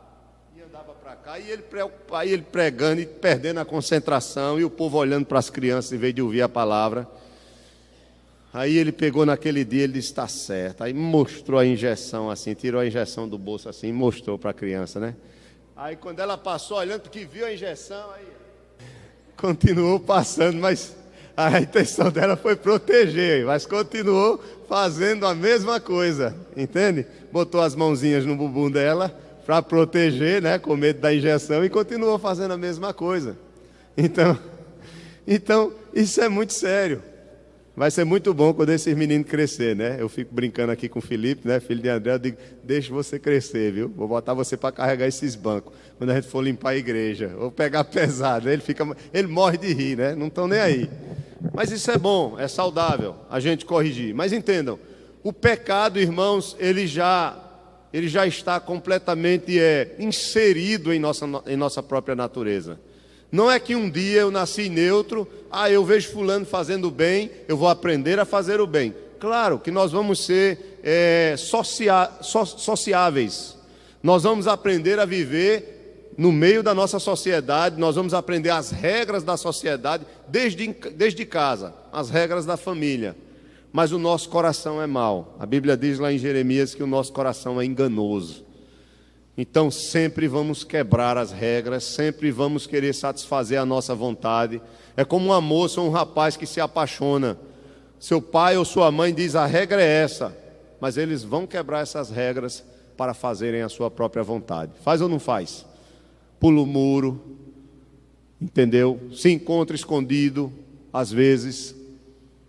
e andava para cá. E ele pregando e perdendo a concentração. E o povo olhando para as crianças em vez de ouvir a palavra. Aí ele pegou naquele dia, ele disse, está certo. Aí mostrou a injeção assim, tirou a injeção do bolso assim e mostrou para a criança, né? Aí quando ela passou olhando, porque viu a injeção, aí continuou passando, mas a intenção dela foi proteger, mas continuou fazendo a mesma coisa, entende? Botou as mãozinhas no bumbum dela para proteger, né, com medo da injeção, e continuou fazendo a mesma coisa. Então isso é muito sério. Vai ser muito bom quando esses meninos crescer, né? Eu fico brincando aqui com o Felipe, né? Filho de André, eu digo, deixa você crescer, viu? Vou botar você para carregar esses bancos quando a gente for limpar a igreja. Ou pegar pesado, ele morre de rir, né? Não estão nem aí. Mas isso é bom, é saudável a gente corrigir. Mas entendam, o pecado, irmãos, ele já está completamente inserido em nossa própria natureza. Não é que um dia eu nasci neutro, eu vejo fulano fazendo bem, eu vou aprender a fazer o bem. Claro que nós vamos ser sociáveis, nós vamos aprender a viver no meio da nossa sociedade, nós vamos aprender as regras da sociedade desde casa, as regras da família. Mas o nosso coração é mau. A Bíblia diz lá em Jeremias que o nosso coração é enganoso. Então sempre vamos quebrar as regras, sempre vamos querer satisfazer a nossa vontade. É como uma moça ou um rapaz que se apaixona. Seu pai ou sua mãe diz, a regra é essa, mas eles vão quebrar essas regras para fazerem a sua própria vontade. Faz ou não faz? Pula o muro, entendeu? Se encontra escondido, às vezes.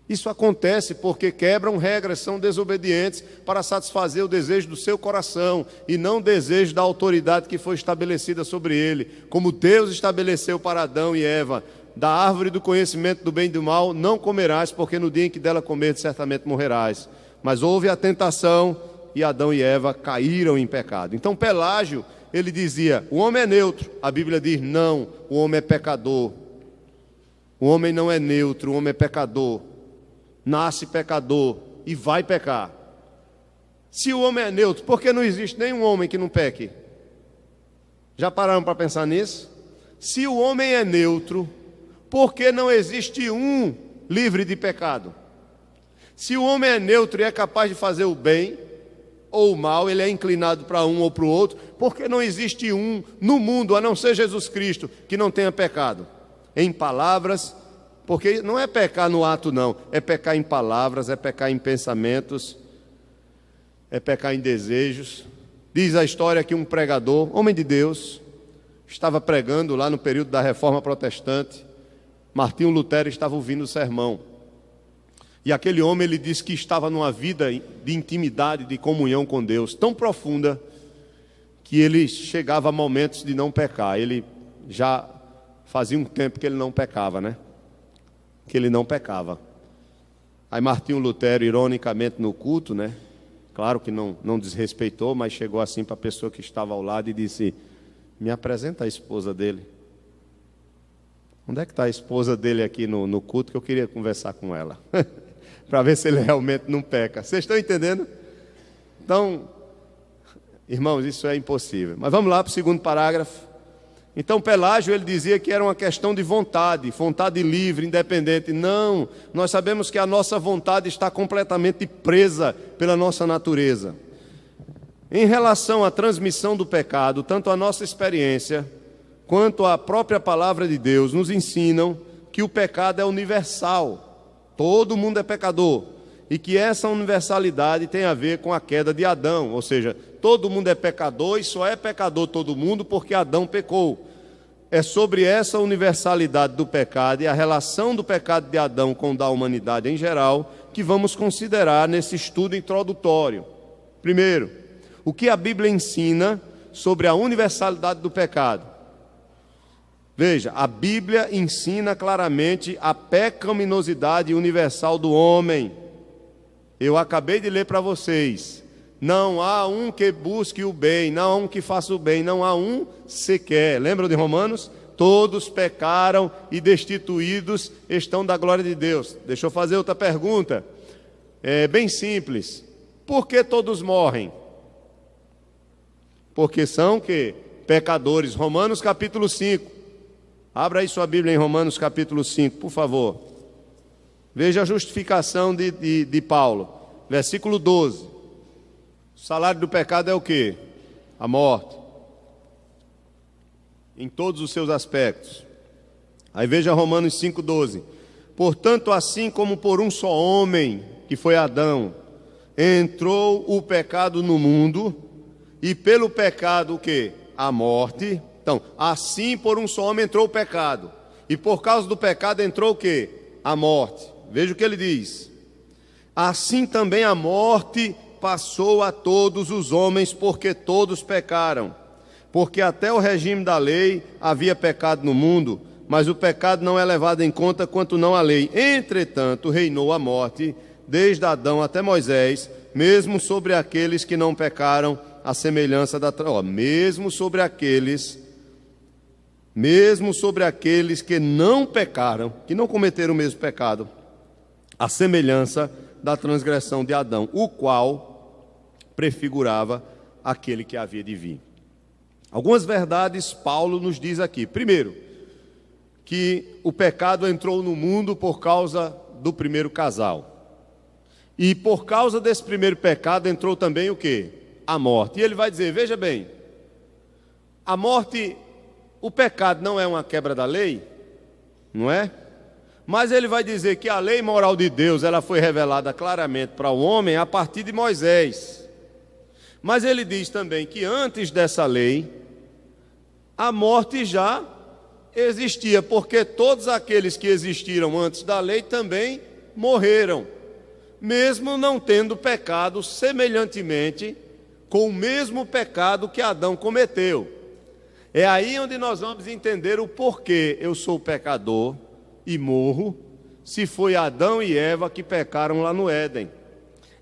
Isso acontece porque quebram regras, são desobedientes para satisfazer o desejo do seu coração e não o desejo da autoridade que foi estabelecida sobre ele. Como Deus estabeleceu para Adão e Eva, da árvore do conhecimento do bem e do mal não comerás, porque no dia em que dela comerdes certamente morrerás. Mas houve a tentação e Adão e Eva caíram em pecado. Então Pelágio, ele dizia, o homem é neutro. A Bíblia diz, não, o homem é pecador. O homem não é neutro, o homem é pecador. Nasce pecador e vai pecar. Se o homem é neutro, por que não existe nenhum homem que não peque? Já pararam para pensar nisso? Se o homem é neutro, por que não existe um livre de pecado? Se o homem é neutro e é capaz de fazer o bem ou o mal, ele é inclinado para um ou para o outro, por que não existe um no mundo, a não ser Jesus Cristo, que não tenha pecado? Em palavras, porque não é pecar no ato não, é pecar em palavras, é pecar em pensamentos, é pecar em desejos, Diz a história que um pregador, homem de Deus, estava pregando lá no período da Reforma Protestante. Martinho Lutero estava ouvindo o sermão. E aquele homem, ele disse que estava numa vida de intimidade, de comunhão com Deus, tão profunda, que ele chegava a momentos de não pecar. Ele já fazia um tempo que ele não pecava, né? Que ele não pecava. Aí Martinho Lutero, ironicamente no culto, né? Claro que não desrespeitou, mas chegou assim para a pessoa que estava ao lado e disse: me apresenta a esposa dele. Onde é que está a esposa dele aqui no culto, que eu queria conversar com ela? Para ver se ele realmente não peca. Vocês estão entendendo? Então, irmãos, isso é impossível. Mas vamos lá para o segundo parágrafo. Então Pelágio, ele dizia que era uma questão de vontade livre, independente. Não, nós sabemos que a nossa vontade está completamente presa pela nossa natureza. Em relação à transmissão do pecado, tanto a nossa experiência quanto a própria palavra de Deus nos ensinam que o pecado é universal. Todo mundo é pecador. E que essa universalidade tem a ver com a queda de Adão, ou seja, todo mundo é pecador e só é pecador todo mundo porque Adão pecou. É sobre essa universalidade do pecado e a relação do pecado de Adão com o da humanidade em geral que vamos considerar nesse estudo introdutório. Primeiro, o que a Bíblia ensina sobre a universalidade do pecado? Veja, a Bíblia ensina claramente a pecaminosidade universal do homem. Eu acabei de ler para vocês: não há um que busque o bem, não há um que faça o bem, não há um sequer. Lembram de Romanos? Todos pecaram e destituídos estão da glória de Deus. Deixa eu fazer outra pergunta. É bem simples. Por que todos morrem? Porque são que? Pecadores. Romanos capítulo 5. Abra aí sua Bíblia em Romanos capítulo 5, por favor. Veja a justificação de Paulo. Versículo 12. O salário do pecado é o quê? A morte. Em todos os seus aspectos. Aí veja Romanos 5,12. Portanto, assim como por um só homem, que foi Adão, entrou o pecado no mundo, e pelo pecado o quê? A morte. Então, assim por um só homem entrou o pecado, e por causa do pecado entrou o quê? A morte. Veja o que ele diz: assim também a morte passou a todos os homens, porque todos pecaram. Porque até o regime da lei havia pecado no mundo, mas o pecado não é levado em conta quanto não a lei. Entretanto, reinou a morte, desde Adão até Moisés, mesmo sobre aqueles que não pecaram, a semelhança da... mesmo sobre aqueles que não pecaram, que não cometeram o mesmo pecado, a semelhança da transgressão de Adão, o qual prefigurava aquele que havia de vir. Algumas verdades Paulo nos diz aqui. Primeiro, que o pecado entrou no mundo por causa do primeiro casal. E por causa desse primeiro pecado entrou também o quê? A morte. E ele vai dizer, veja bem, a morte, o pecado não é uma quebra da lei, não é? Mas ele vai dizer que a lei moral de Deus, ela foi revelada claramente para o homem a partir de Moisés. Mas ele diz também que antes dessa lei, a morte já existia, porque todos aqueles que existiram antes da lei também morreram, mesmo não tendo pecado semelhantemente com o mesmo pecado que Adão cometeu. É aí onde nós vamos entender o porquê eu sou pecador e morro, se foi Adão e Eva que pecaram lá no Éden.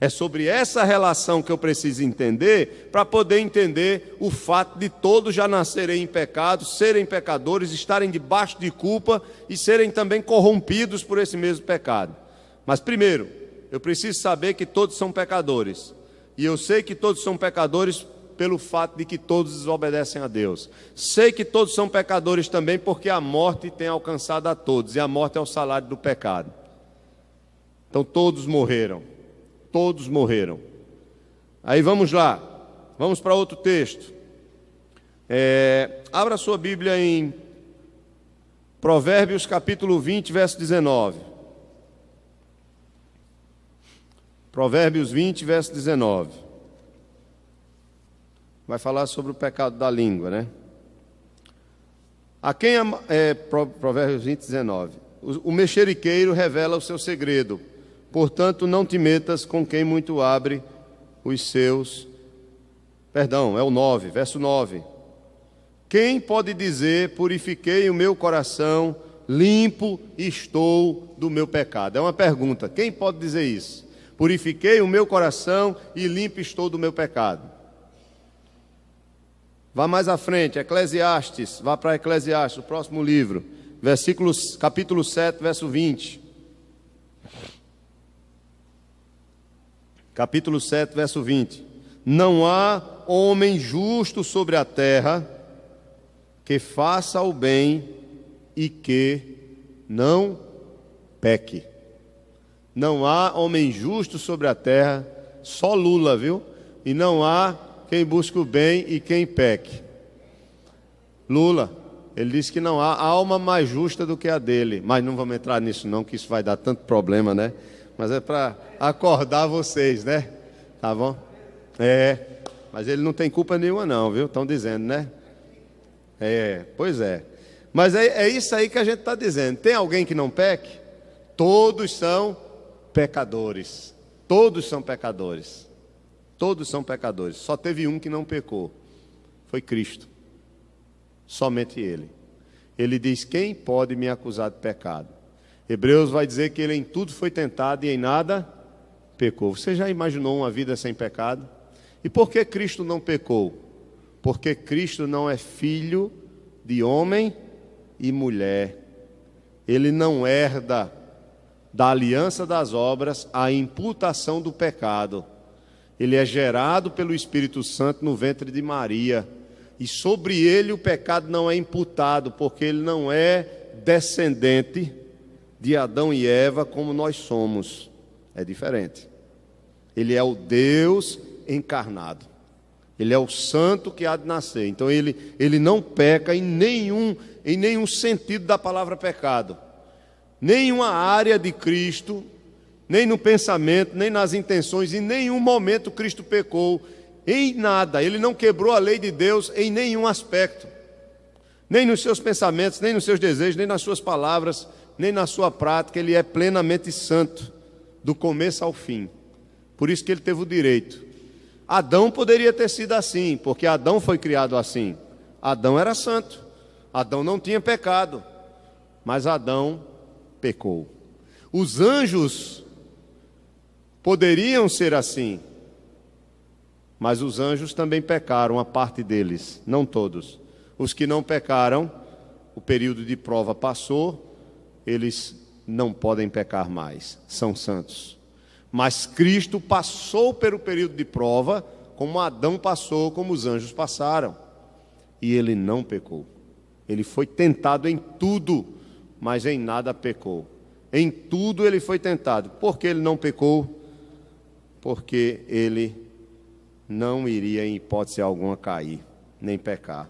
É sobre essa relação que eu preciso entender, para poder entender o fato de todos já nascerem em pecado, serem pecadores, estarem debaixo de culpa e serem também corrompidos por esse mesmo pecado. Mas primeiro, eu preciso saber que todos são pecadores. E eu sei que todos são pecadores pelo fato de que todos desobedecem a Deus. Sei que todos são pecadores também porque a morte tem alcançado a todos, e a morte é o salário do pecado. Então todos morreram. Todos morreram. Aí vamos lá. Vamos para outro texto. Abra sua Bíblia em Provérbios capítulo 20, verso 19. Provérbios 20, verso 19. vai falar sobre o pecado da língua, né? A quem Provérbios 20, 19. O mexeriqueiro revela o seu segredo, portanto não te metas com quem muito abre os seus... Perdão, é o 9, verso 9. Quem pode dizer, purifiquei o meu coração, limpo estou do meu pecado? É uma pergunta, quem pode dizer isso? Purifiquei o meu coração e limpo estou do meu pecado. Vá mais à frente, Eclesiastes, vá para Eclesiastes, o próximo livro, capítulo 7, verso 20. Capítulo 7, verso 20. Não há homem justo sobre a terra que faça o bem e que não peque. Não há homem justo sobre a terra, só Lula, viu? E não há quem busque o bem e quem peque. Lula, ele disse que não há alma mais justa do que a dele. Mas não vamos entrar nisso não, que isso vai dar tanto problema, né? Mas é para acordar vocês, né? Tá bom? Mas ele não tem culpa nenhuma não, viu? Estão dizendo, né? Pois é. Mas é isso aí que a gente está dizendo. Tem alguém que não peque? Todos são pecadores. Todos são pecadores. Todos são pecadores. Só teve um que não pecou. Foi Cristo. Somente Ele. Ele diz, quem pode me acusar de pecado? Hebreus vai dizer que Ele em tudo foi tentado e em nada pecou. Você já imaginou uma vida sem pecado? E por que Cristo não pecou? Porque Cristo não é filho de homem e mulher. Ele não herda da aliança das obras a imputação do pecado. Ele é gerado pelo Espírito Santo no ventre de Maria. E sobre ele o pecado não é imputado, porque ele não é descendente de Adão e Eva como nós somos. É diferente. Ele é o Deus encarnado. Ele é o santo que há de nascer. Então ele não peca em nenhum sentido da palavra pecado. Nenhuma área de Cristo, nem no pensamento, nem nas intenções, em nenhum momento Cristo pecou, em nada. Ele não quebrou a lei de Deus em nenhum aspecto. Nem nos seus pensamentos, nem nos seus desejos, nem nas suas palavras, nem na sua prática. Ele é plenamente santo, do começo ao fim. Por isso que ele teve o direito. Adão poderia ter sido assim, porque Adão foi criado assim. Adão era santo. Adão não tinha pecado. Mas Adão pecou. Os anjos poderiam ser assim. Mas os anjos também pecaram, a parte deles, não todos. Os que não pecaram, o período de prova passou, eles não podem pecar mais, são santos. Mas Cristo passou pelo período de prova, como Adão passou, como os anjos passaram. E ele não pecou. Ele foi tentado em tudo, mas em nada pecou. Em tudo ele foi tentado. Por que ele não pecou? Porque ele não iria em hipótese alguma cair, nem pecar.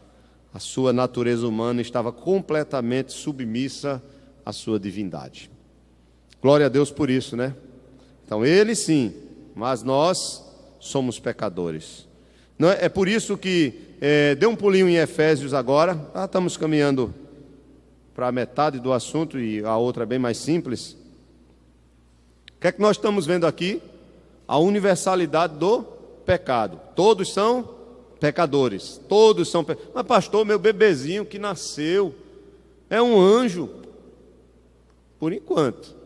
A sua natureza humana estava completamente submissa à sua divindade. Glória a Deus por isso, né? Então ele sim, mas nós somos pecadores. Não é por isso que, dê um pulinho em Efésios agora, estamos caminhando para a metade do assunto e a outra é bem mais simples. O que é que nós estamos vendo aqui? A universalidade do pecado. Todos são pecadores, todos são pecadores. Mas pastor, meu bebezinho que nasceu é um anjo, por enquanto.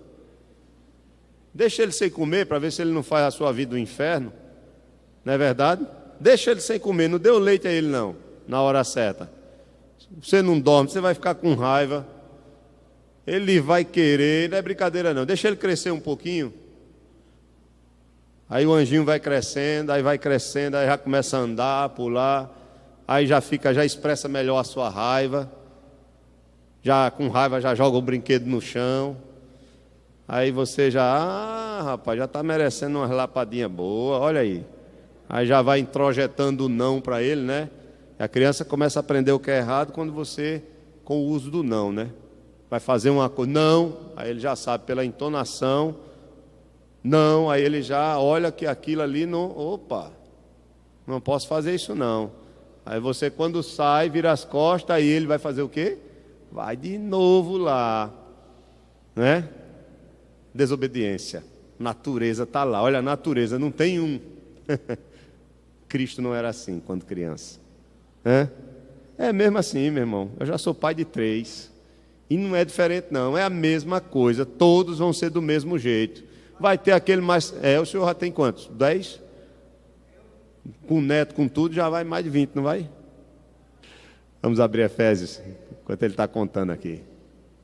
Deixa ele sem comer para ver se ele não faz a sua vida um inferno. Não é verdade? Deixa ele sem comer, não dê o leite a ele não, na hora certa. Você não dorme, você vai ficar com raiva. Ele vai querer, não é brincadeira não. Deixa ele crescer um pouquinho. Aí o anjinho vai crescendo, aí já começa a andar, pular. Aí já expressa melhor a sua raiva. Já com raiva já joga o brinquedo no chão. Aí você rapaz, já está merecendo uma lapadinha boa, olha aí. Aí já vai introjetando o não para ele, né? E a criança começa a aprender o que é errado quando você, com o uso do não, né? Vai fazer uma coisa, não, aí ele já sabe pela entonação, não, aí ele já olha que aquilo ali não, opa, não posso fazer isso não. Aí você, quando sai, vira as costas, aí ele vai fazer o quê? Vai de novo lá, né? Desobediência. Natureza está lá. Olha, a natureza não tem um. Cristo não era assim quando criança. É mesmo assim, meu irmão. Eu já sou pai de 3. E não é diferente, não. É a mesma coisa. Todos vão ser do mesmo jeito. Vai ter aquele mais... o senhor já tem quantos? 10? Com neto, com tudo, já vai mais de 20, não vai? Vamos abrir Efésios, enquanto ele está contando aqui.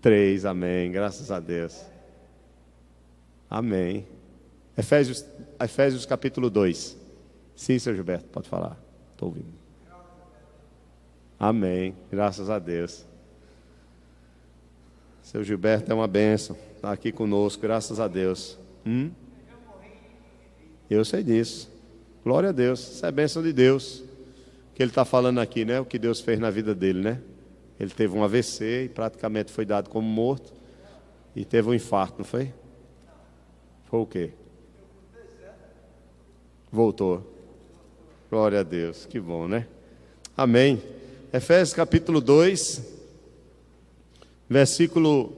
3, amém. Graças a Deus. Amém. Efésios capítulo 2. Sim, seu Gilberto, pode falar. Estou ouvindo. Amém. Graças a Deus. Seu Gilberto é uma bênção. Está aqui conosco, graças a Deus. Eu sei disso. Glória a Deus. Isso é bênção de Deus. O que ele está falando aqui, né? O que Deus fez na vida dele, né? Ele teve um AVC e praticamente foi dado como morto. E teve um infarto, não foi? Foi o quê? Voltou. Glória a Deus, que bom, né? Amém. Efésios capítulo 2, versículo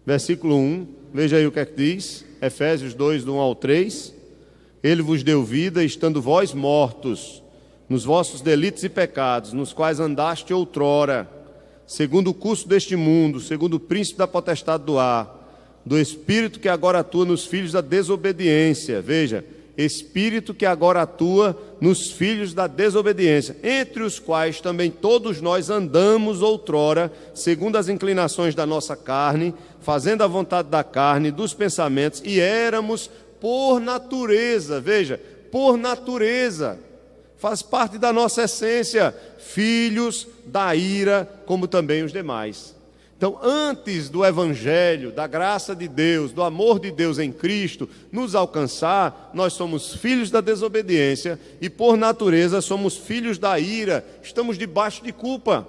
1. Veja aí o que é que diz. Efésios 2, do 1 ao 3. Ele vos deu vida, estando vós mortos nos vossos delitos e pecados, nos quais andaste outrora, segundo o curso deste mundo, segundo o príncipe da potestade do ar, do espírito que agora atua nos filhos da desobediência. Veja, espírito que agora atua nos filhos da desobediência, entre os quais também todos nós andamos outrora, segundo as inclinações da nossa carne, fazendo a vontade da carne, dos pensamentos, e éramos por natureza, veja, por natureza, faz parte da nossa essência, filhos da ira, como também os demais. Então, antes do Evangelho, da graça de Deus, do amor de Deus em Cristo nos alcançar, nós somos filhos da desobediência e, por natureza, somos filhos da ira, estamos debaixo de culpa,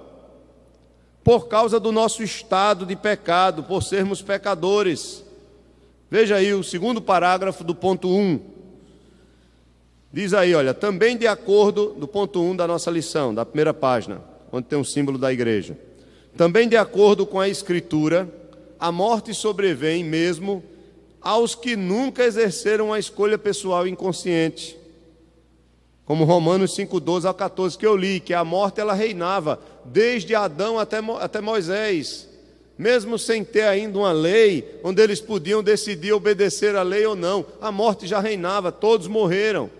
por causa do nosso estado de pecado, por sermos pecadores. Veja aí o segundo parágrafo do ponto 1. Diz aí, olha, também de acordo, do ponto 1 da nossa lição, da primeira página, onde tem o símbolo da igreja. Também de acordo com a Escritura, a morte sobrevém mesmo aos que nunca exerceram a escolha pessoal inconsciente. Como Romanos 5:12 ao 14 que eu li, que a morte ela reinava desde Adão até Moisés, mesmo sem ter ainda uma lei, onde eles podiam decidir obedecer a lei ou não, a morte já reinava, todos morreram.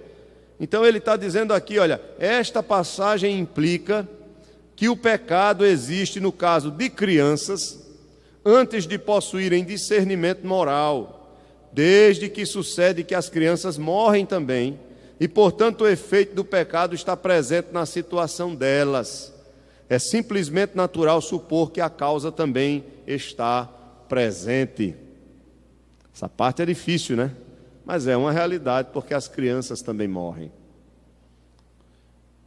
Então ele está dizendo aqui, olha, esta passagem implica que o pecado existe no caso de crianças, antes de possuírem discernimento moral, desde que sucede que as crianças morrem também, e portanto o efeito do pecado está presente na situação delas. É simplesmente natural supor que a causa também está presente. Essa parte é difícil, né? Mas é uma realidade, porque as crianças também morrem.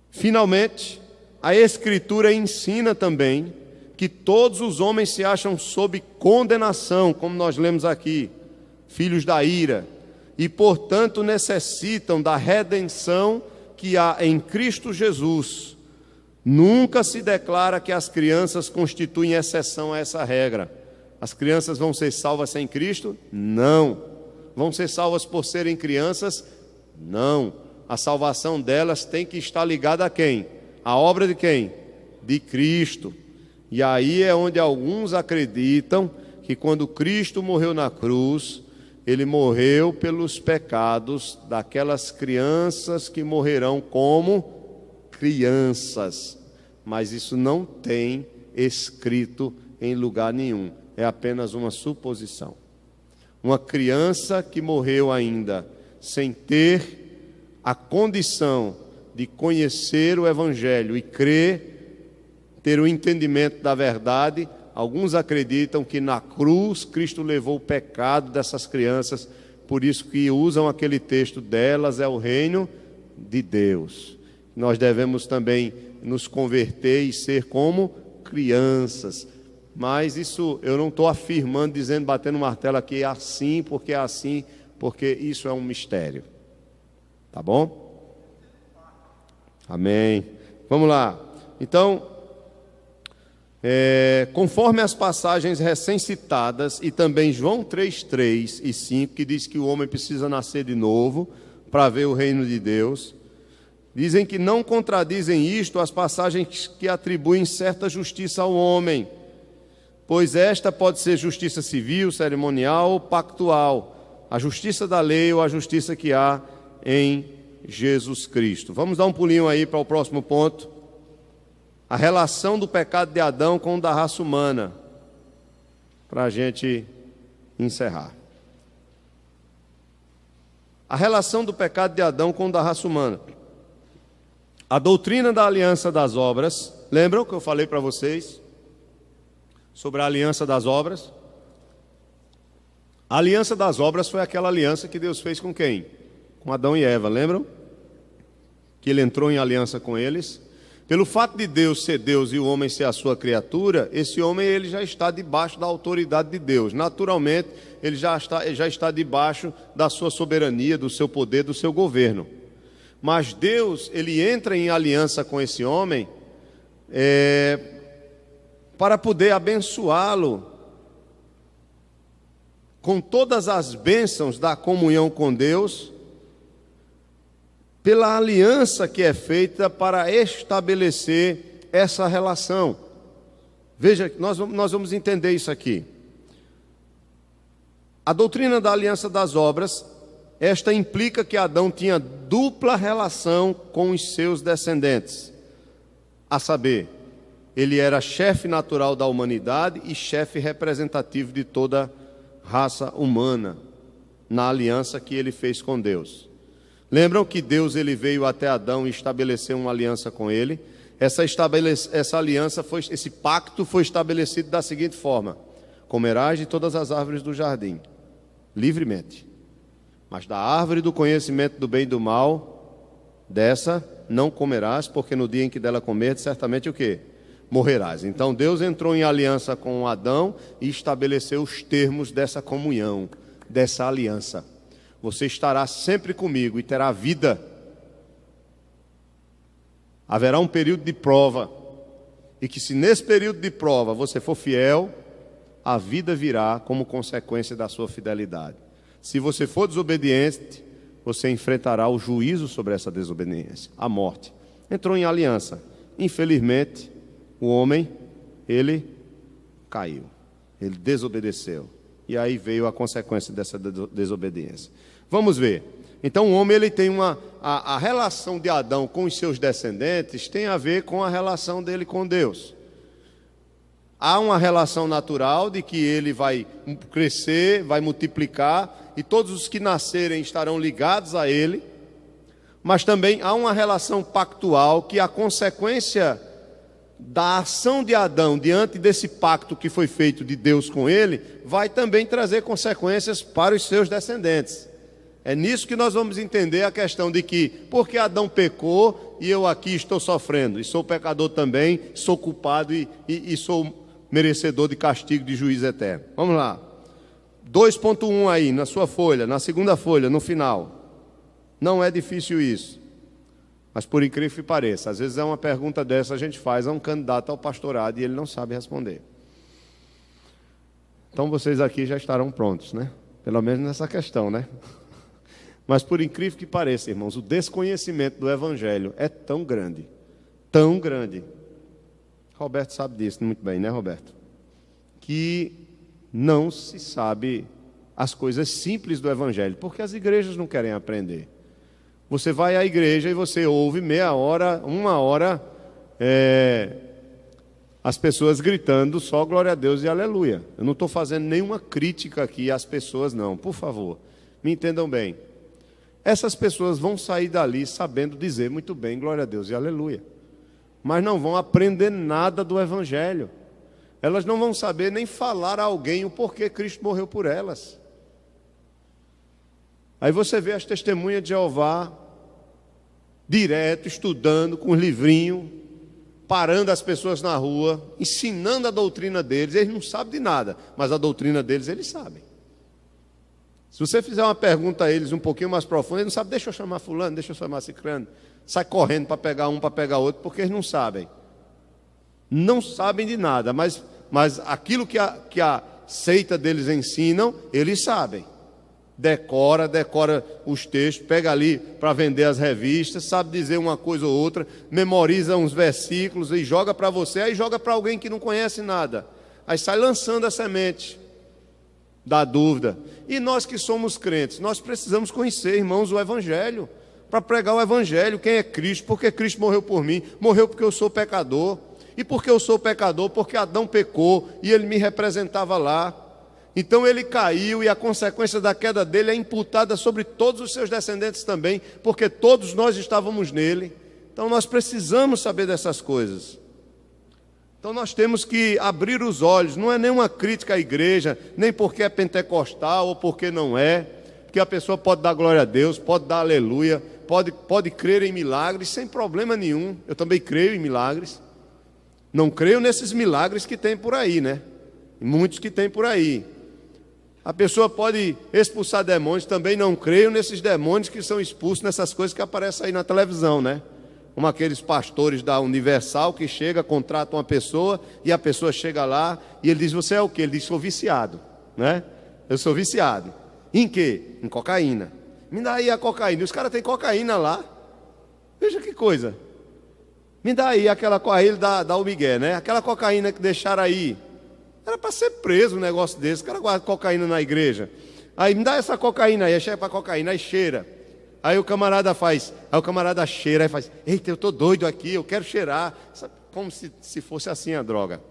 Finalmente, a Escritura ensina também que todos os homens se acham sob condenação, como nós lemos aqui, filhos da ira, e portanto necessitam da redenção que há em Cristo Jesus. Nunca se declara que as crianças constituem exceção a essa regra. As crianças vão ser salvas sem Cristo? Não. Vão ser salvas por serem crianças? Não. A salvação delas tem que estar ligada a quem? A obra de quem? De Cristo. E aí é onde alguns acreditam que quando Cristo morreu na cruz, Ele morreu pelos pecados daquelas crianças que morrerão como crianças. Mas isso não tem escrito em lugar nenhum. É apenas uma suposição. Uma criança que morreu ainda sem ter a condição de conhecer o Evangelho e crer, ter o entendimento da verdade, alguns acreditam que na cruz Cristo levou o pecado dessas crianças, por isso que usam aquele texto, delas é o reino de Deus. Nós devemos também nos converter e ser como crianças, mas isso eu não estou afirmando, dizendo, batendo martelo aqui, é assim, porque isso é um mistério, tá bom? Amém. Vamos lá. Então, conforme as passagens recém-citadas, e também João 3:3 e 5, que diz que o homem precisa nascer de novo para ver o reino de Deus, dizem que não contradizem isto as passagens que atribuem certa justiça ao homem, pois esta pode ser justiça civil, cerimonial ou pactual, a justiça da lei ou a justiça que há em Jesus Cristo. Vamos dar um pulinho aí para o próximo ponto. A relação do pecado de Adão com o da raça humana, para a gente encerrar. A relação do pecado de Adão com o da raça humana. A doutrina da aliança das obras, lembram que eu falei para vocês sobre a aliança das obras? A aliança das obras foi aquela aliança que Deus fez com quem? Com Adão e Eva, lembram? Que ele entrou em aliança com eles. Pelo fato de Deus ser Deus e o homem ser a sua criatura, esse homem ele já está debaixo da autoridade de Deus. Naturalmente, ele já está debaixo da sua soberania, do seu poder, do seu governo. Mas Deus, ele entra em aliança com esse homem para poder abençoá-lo com todas as bênçãos da comunhão com Deus, pela aliança que é feita para estabelecer essa relação. Veja, nós vamos entender isso aqui. A doutrina da aliança das obras, esta implica que Adão tinha dupla relação com os seus descendentes. A saber, ele era chefe natural da humanidade e chefe representativo de toda a raça humana, na aliança que ele fez com Deus. Lembram que Deus ele veio até Adão e estabeleceu uma aliança com ele? Essa aliança, esse pacto foi estabelecido da seguinte forma: comerás de todas as árvores do jardim, livremente, mas da árvore do conhecimento do bem e do mal, dessa não comerás, porque no dia em que dela comerdes, certamente o quê? Morrerás. Então Deus entrou em aliança com Adão e estabeleceu os termos dessa comunhão, dessa aliança. Você estará sempre comigo e terá vida. Haverá um período de prova, e que se nesse período de prova você for fiel, a vida virá como consequência da sua fidelidade. Se você for desobediente, você enfrentará o juízo sobre essa desobediência, a morte. Entrou em aliança. Infelizmente, o homem, ele caiu, ele desobedeceu. E aí veio a consequência dessa desobediência. Vamos ver. Então o homem ele tem a relação de Adão com os seus descendentes tem a ver com a relação dele com Deus. Há uma relação natural de que ele vai crescer, vai multiplicar, e todos os que nascerem estarão ligados a ele. Mas também há uma relação pactual que a consequência da ação de Adão diante desse pacto que foi feito de Deus com ele, vai também trazer consequências para os seus descendentes. É nisso que nós vamos entender a questão de que, porque Adão pecou e eu aqui estou sofrendo, e sou pecador também, sou culpado e sou merecedor de castigo de juízo eterno. Vamos lá. 2.1 aí, na sua folha, na segunda folha, no final. Não é difícil isso. Mas por incrível que pareça, às vezes é uma pergunta dessa a gente faz a um candidato ao pastorado e ele não sabe responder. Então vocês aqui já estarão prontos, né? Pelo menos nessa questão, né? Mas por incrível que pareça, irmãos, o desconhecimento do Evangelho é tão grande, tão grande. Roberto sabe disso muito bem, né, Roberto? Que não se sabe as coisas simples do Evangelho, porque as igrejas não querem aprender. Você vai à igreja e você ouve meia hora, uma hora, as pessoas gritando só glória a Deus e aleluia. Eu não estou fazendo nenhuma crítica aqui às pessoas, não, por favor, me entendam bem. Essas pessoas vão sair dali sabendo dizer muito bem glória a Deus e aleluia, mas não vão aprender nada do Evangelho. Elas não vão saber nem falar a alguém o porquê Cristo morreu por elas. Aí você vê as testemunhas de Jeová, direto, estudando com um livrinho, parando as pessoas na rua, ensinando a doutrina deles. Eles não sabem de nada, mas a doutrina deles eles sabem. Se você fizer uma pergunta a eles um pouquinho mais profunda, eles não sabem, deixa eu chamar fulano, deixa eu chamar ciclano. sai correndo para pegar um, para pegar outro, porque eles não sabem. Não sabem de nada, mas aquilo que a seita deles ensinam, eles sabem. Decora os textos, pega ali para vender as revistas, sabe dizer uma coisa ou outra, memoriza uns versículos e joga para você, aí joga para alguém que não conhece nada. Aí sai lançando a semente da dúvida. E nós que somos crentes, nós precisamos conhecer, irmãos, o Evangelho, para pregar o Evangelho, quem é Cristo, porque Cristo morreu por mim, morreu porque eu sou pecador. E porque eu sou pecador? Porque Adão pecou e ele me representava lá. Então ele caiu e a consequência da queda dele é imputada sobre todos os seus descendentes também, porque todos nós estávamos nele. Então nós precisamos saber dessas coisas. Então nós temos que abrir os olhos, não é nenhuma crítica à igreja, nem porque é pentecostal ou porque não é, porque a pessoa pode dar glória a Deus, pode dar aleluia, pode crer em milagres sem problema nenhum. Eu também creio em milagres. Não creio nesses milagres que tem por aí, né? Muitos que tem por aí. A pessoa pode expulsar demônios, também não creio nesses demônios que são expulsos nessas coisas que aparecem aí na televisão, né? Como aqueles pastores da Universal que chega, contrata uma pessoa e a pessoa chega lá e ele diz, você é o quê? Ele diz, sou viciado, né? Eu sou viciado. Em quê? Em cocaína. Me dá aí a cocaína. E os caras têm cocaína lá. Veja que coisa. Me dá aí aquela cocaína, ele dá o migué, né? Aquela cocaína que deixaram aí. Era para ser preso um negócio desse. O cara guarda cocaína na igreja. Aí me dá essa cocaína aí, chega para cocaína, aí cheira. Aí o camarada cheira, aí faz, eita, eu tô doido aqui, eu quero cheirar. Como se fosse assim a droga.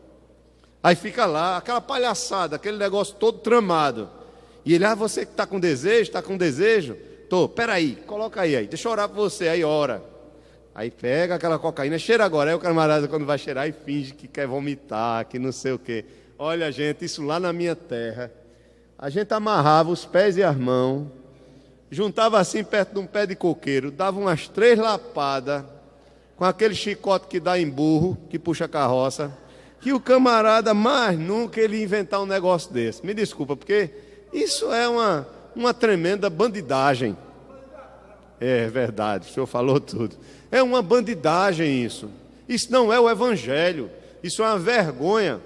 Aí fica lá, aquela palhaçada, aquele negócio todo tramado. E ele, você que está com desejo? Tô, peraí, coloca aí, deixa eu orar para você, aí ora. Aí pega aquela cocaína, cheira agora. Aí o camarada, quando vai cheirar, e finge que quer vomitar, que não sei o quê. Olha, gente, isso lá na minha terra, a gente amarrava os pés e as mãos, juntava assim perto de um pé de coqueiro, dava umas 3 lapadas, com aquele chicote que dá em burro, que puxa a carroça, que o camarada mais nunca ele ia inventar um negócio desse. Me desculpa, porque isso é uma tremenda bandidagem. É verdade, o senhor falou tudo. É uma bandidagem isso. Isso não é o Evangelho. Isso é uma vergonha.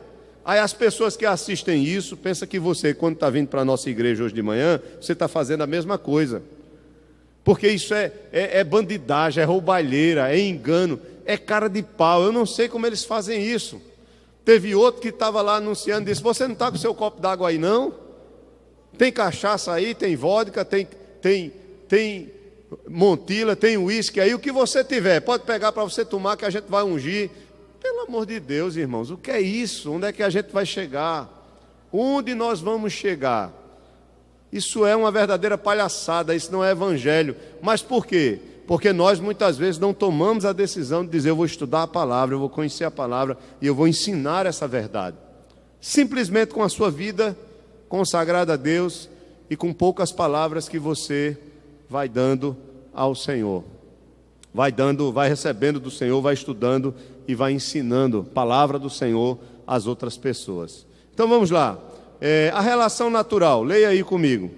Aí as pessoas que assistem isso pensam que você, quando está vindo para a nossa igreja hoje de manhã, você está fazendo a mesma coisa. Porque isso é bandidagem, é roubalheira, é engano, é cara de pau. Eu não sei como eles fazem isso. Teve outro que estava lá anunciando, disse, você não está com seu copo d'água aí não? Tem cachaça aí, tem vodka, tem Montila, tem uísque aí, o que você tiver, pode pegar para você tomar que a gente vai ungir. Pelo amor de Deus, irmãos, o que é isso? Onde é que a gente vai chegar? Onde nós vamos chegar? Isso é uma verdadeira palhaçada, isso não é evangelho. Mas por quê? Porque nós muitas vezes não tomamos a decisão de dizer, eu vou estudar a palavra, eu vou conhecer a palavra e eu vou ensinar essa verdade. Simplesmente com a sua vida consagrada a Deus e com poucas palavras que você vai dando ao Senhor. Vai recebendo do Senhor, vai estudando e vai ensinando a palavra do Senhor às outras pessoas. Então vamos lá. A relação natural, leia aí comigo.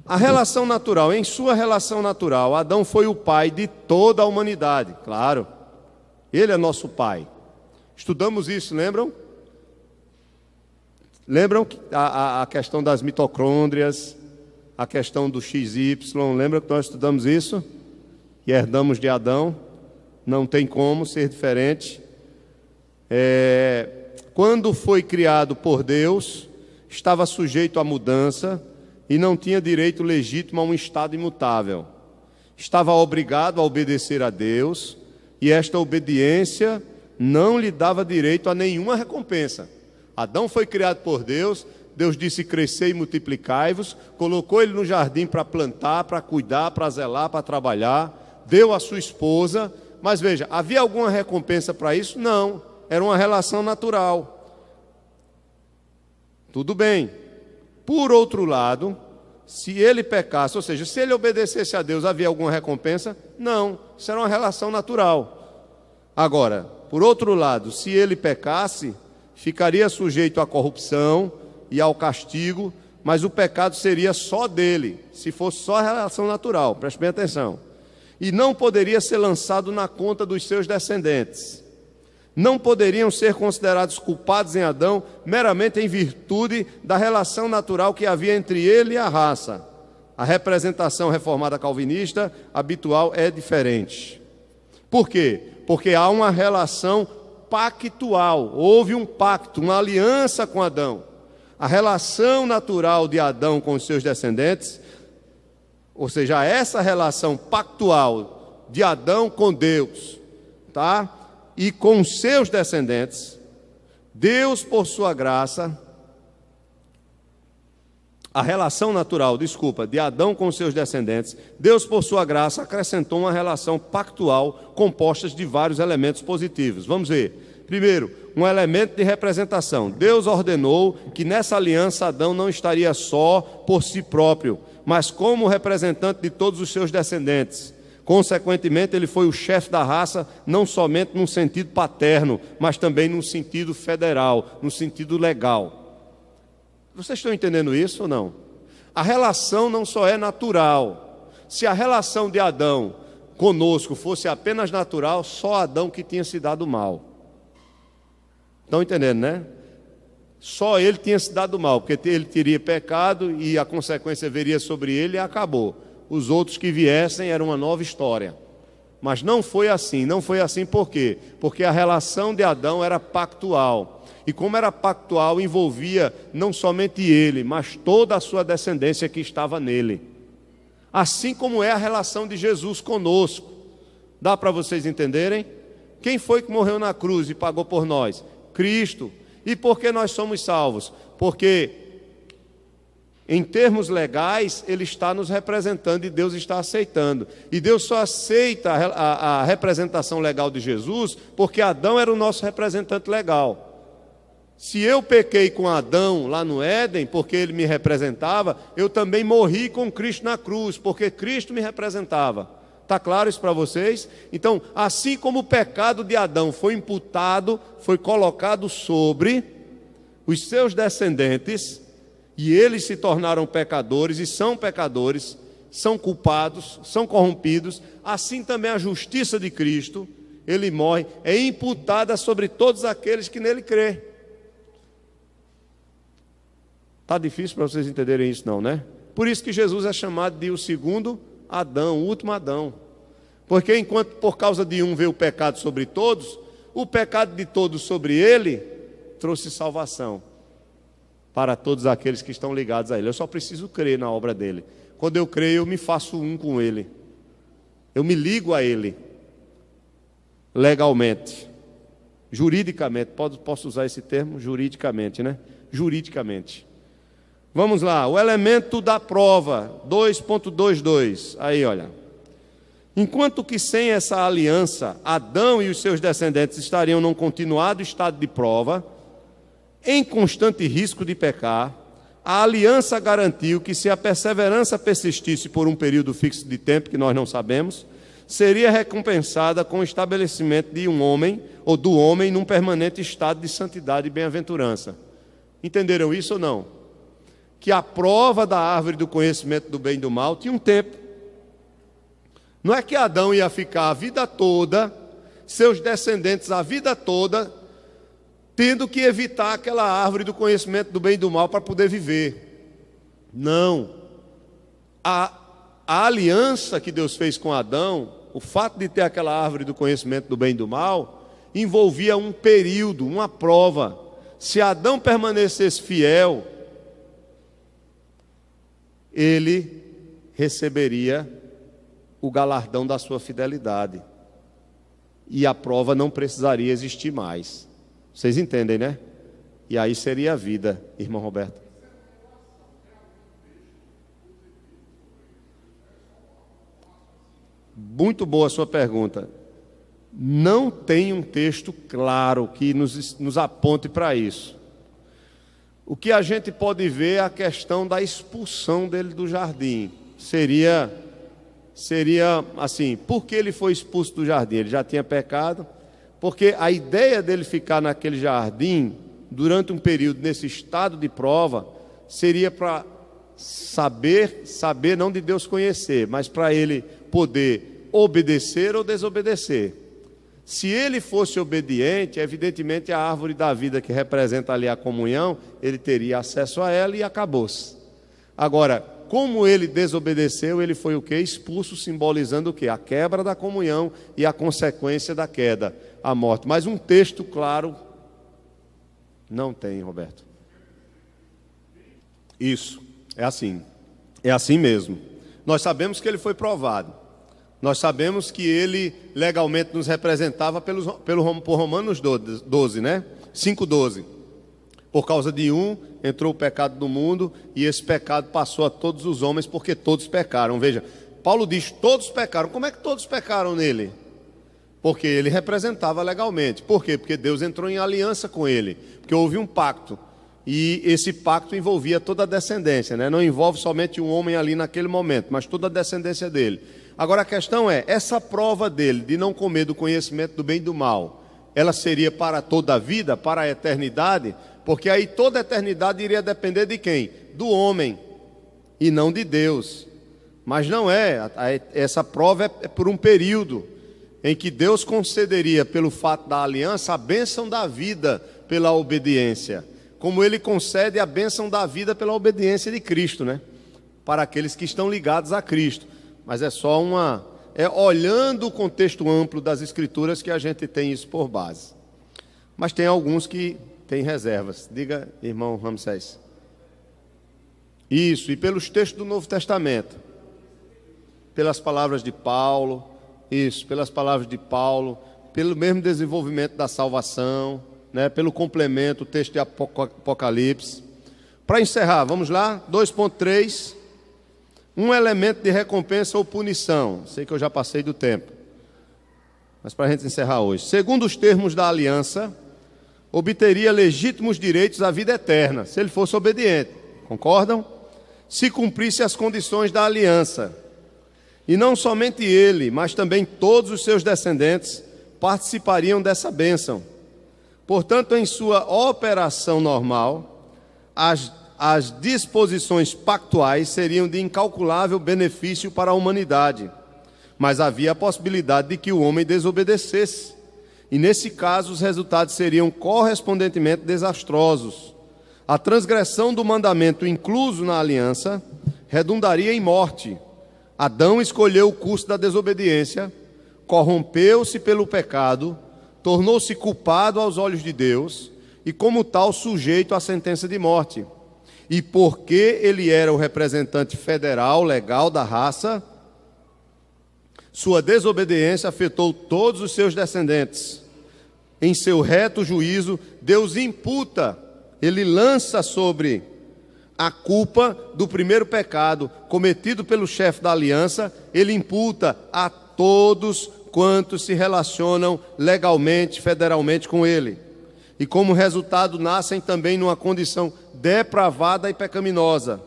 A relação natural, em sua relação natural, Adão foi o pai de toda a humanidade, claro. Ele é nosso pai. Estudamos isso, lembram? Lembram a questão das mitocôndrias, a questão do XY, lembra que nós estudamos isso? E herdamos de Adão, não tem como ser diferente. Quando foi criado por Deus, estava sujeito à mudança e não tinha direito legítimo a um estado imutável. Estava obrigado a obedecer a Deus e esta obediência não lhe dava direito a nenhuma recompensa. Adão foi criado por Deus, Deus disse crescei e multiplicai-vos, colocou ele no jardim para plantar, para cuidar, para zelar, para trabalhar, deu a sua esposa, mas veja, havia alguma recompensa para isso? Não, era uma relação natural. Tudo bem. Por outro lado, se ele pecasse, ou seja, se ele obedecesse a Deus, havia alguma recompensa? Não, isso era uma relação natural. Agora, por outro lado, se ele pecasse, ficaria sujeito à corrupção e ao castigo, mas o pecado seria só dele, se fosse só a relação natural, preste bem atenção. e não poderia ser lançado na conta dos seus descendentes. Não poderiam ser considerados culpados em Adão meramente em virtude da relação natural que havia entre ele e a raça. A representação reformada calvinista habitual é diferente. Por quê? Porque há uma relação pactual, houve um pacto, uma aliança com Adão. A relação natural de Adão com os seus descendentes, ou seja, essa relação pactual de Adão com Deus, tá? E com os seus descendentes, Deus, por sua graça, a relação natural, de Adão com os seus descendentes, Deus, por sua graça, acrescentou uma relação pactual composta de vários elementos positivos. Vamos ver. Primeiro, um elemento de representação. Deus ordenou que nessa aliança Adão não estaria só por si próprio, mas como representante de todos os seus descendentes. Consequentemente, ele foi o chefe da raça, não somente num sentido paterno, mas também num sentido federal, num sentido legal. Vocês estão entendendo isso ou não? A relação não só é natural. Se a relação de Adão conosco fosse apenas natural, só Adão que tinha se dado mal. Estão entendendo, né? Só ele tinha se dado mal, porque ele teria pecado e a consequência viria sobre ele e acabou. Os outros que viessem era uma nova história. Mas não foi assim. Não foi assim por quê? Porque a relação de Adão era pactual. E como era pactual, envolvia não somente ele, mas toda a sua descendência que estava nele. Assim como é a relação de Jesus conosco. Dá para vocês entenderem? Quem foi que morreu na cruz e pagou por nós? Cristo. E por que nós somos salvos? Porque em termos legais, Ele está nos representando e Deus está aceitando. E Deus só aceita a representação legal de Jesus porque Adão era o nosso representante legal. Se eu pequei com Adão lá no Éden, porque ele me representava, eu também morri com Cristo na cruz, porque Cristo me representava. Está claro isso para vocês? Então, assim como o pecado de Adão foi imputado, foi colocado sobre os seus descendentes, e eles se tornaram pecadores e são pecadores, são culpados, são corrompidos, assim também a justiça de Cristo, ele morre, é imputada sobre todos aqueles que nele crê. Está difícil para vocês entenderem isso não, né? Por isso que Jesus é chamado de o segundo Adão, o último Adão. Porque enquanto por causa de um veio o pecado sobre todos, o pecado de todos sobre ele trouxe salvação para todos aqueles que estão ligados a ele. Eu só preciso crer na obra dele. Quando eu creio, eu me faço um com ele. Eu me ligo a ele. Legalmente. Juridicamente. Posso usar esse termo? Juridicamente, né? Juridicamente. Vamos lá. O elemento da prova. 2.22. Aí, olha. Enquanto que sem essa aliança, Adão e os seus descendentes estariam num continuado estado de prova, em constante risco de pecar, a aliança garantiu que se a perseverança persistisse por um período fixo de tempo, que nós não sabemos, seria recompensada com o estabelecimento de um homem, ou do homem, num permanente estado de santidade e bem-aventurança. Entenderam isso ou não? Que a prova da árvore do conhecimento do bem e do mal tinha um tempo. Não é que Adão ia ficar a vida toda, seus descendentes a vida toda, tendo que evitar aquela árvore do conhecimento do bem e do mal para poder viver. Não. A aliança que Deus fez com Adão, o fato de ter aquela árvore do conhecimento do bem e do mal, envolvia um período, uma prova. Se Adão permanecesse fiel, ele receberia o galardão da sua fidelidade. E a prova não precisaria existir mais. Vocês entendem, né? E aí seria a vida, irmão Roberto. Muito boa a sua pergunta. Não tem um texto claro que nos aponte para isso. O que a gente pode ver é a questão da expulsão dele do jardim. Seria assim, por que ele foi expulso do jardim? Ele já tinha pecado, porque a ideia dele ficar naquele jardim, durante um período, nesse estado de prova, seria para saber não de Deus conhecer, mas para ele poder obedecer ou desobedecer. Se ele fosse obediente, evidentemente a árvore da vida que representa ali a comunhão, ele teria acesso a ela e acabou-se. Agora, como ele desobedeceu, ele foi o quê? Expulso, simbolizando o quê? A quebra da comunhão e a consequência da queda, a morte. Mas um texto claro não tem, Roberto. Isso, é assim mesmo. Nós sabemos que ele foi provado. Nós sabemos que ele legalmente nos representava por Romanos 12, né? 5,12. Por causa de um, entrou o pecado no mundo, e esse pecado passou a todos os homens, porque todos pecaram. Veja, Paulo diz, todos pecaram. Como é que todos pecaram nele? Porque ele representava legalmente. Por quê? Porque Deus entrou em aliança com ele. Porque houve um pacto. E esse pacto envolvia toda a descendência, né? Não envolve somente um homem ali naquele momento, mas toda a descendência dele. Agora a questão é, essa prova dele de não comer do conhecimento do bem e do mal, ela seria para toda a vida, para a eternidade? Porque aí toda a eternidade iria depender de quem? Do homem, e não de Deus. Mas não é, essa prova é por um período em que Deus concederia, pelo fato da aliança, a bênção da vida pela obediência, como ele concede a bênção da vida pela obediência de Cristo, né? Para aqueles que estão ligados a Cristo. Mas é só olhando o contexto amplo das Escrituras que a gente tem isso por base. Mas tem alguns que têm reservas. Diga, irmão Ramsés. Isso, e pelos textos do Novo Testamento. Pelas palavras de Paulo. Isso, pelas palavras de Paulo. Pelo mesmo desenvolvimento da salvação, né? Pelo complemento, o texto de Apocalipse. Para encerrar, vamos lá, 2.3. Um elemento de recompensa ou punição. Sei que eu já passei do tempo, mas para a gente encerrar hoje. Segundo os termos da aliança, obteria legítimos direitos à vida eterna, se ele fosse obediente. Concordam? Se cumprisse as condições da aliança. E não somente ele, mas também todos os seus descendentes participariam dessa bênção. Portanto, em sua operação normal, as disposições pactuais seriam de incalculável benefício para a humanidade, mas havia a possibilidade de que o homem desobedecesse, e nesse caso os resultados seriam correspondentemente desastrosos. A transgressão do mandamento incluso na aliança redundaria em morte. Adão escolheu o curso da desobediência, corrompeu-se pelo pecado, tornou-se culpado aos olhos de Deus e, como tal, sujeito à sentença de morte. E porque ele era o representante federal, legal da raça, sua desobediência afetou todos os seus descendentes. Em seu reto juízo, Deus imputa, ele lança sobre a culpa do primeiro pecado cometido pelo chefe da aliança, ele imputa a todos quantos se relacionam legalmente, federalmente com ele. E como resultado nascem também numa condição depravada e pecaminosa.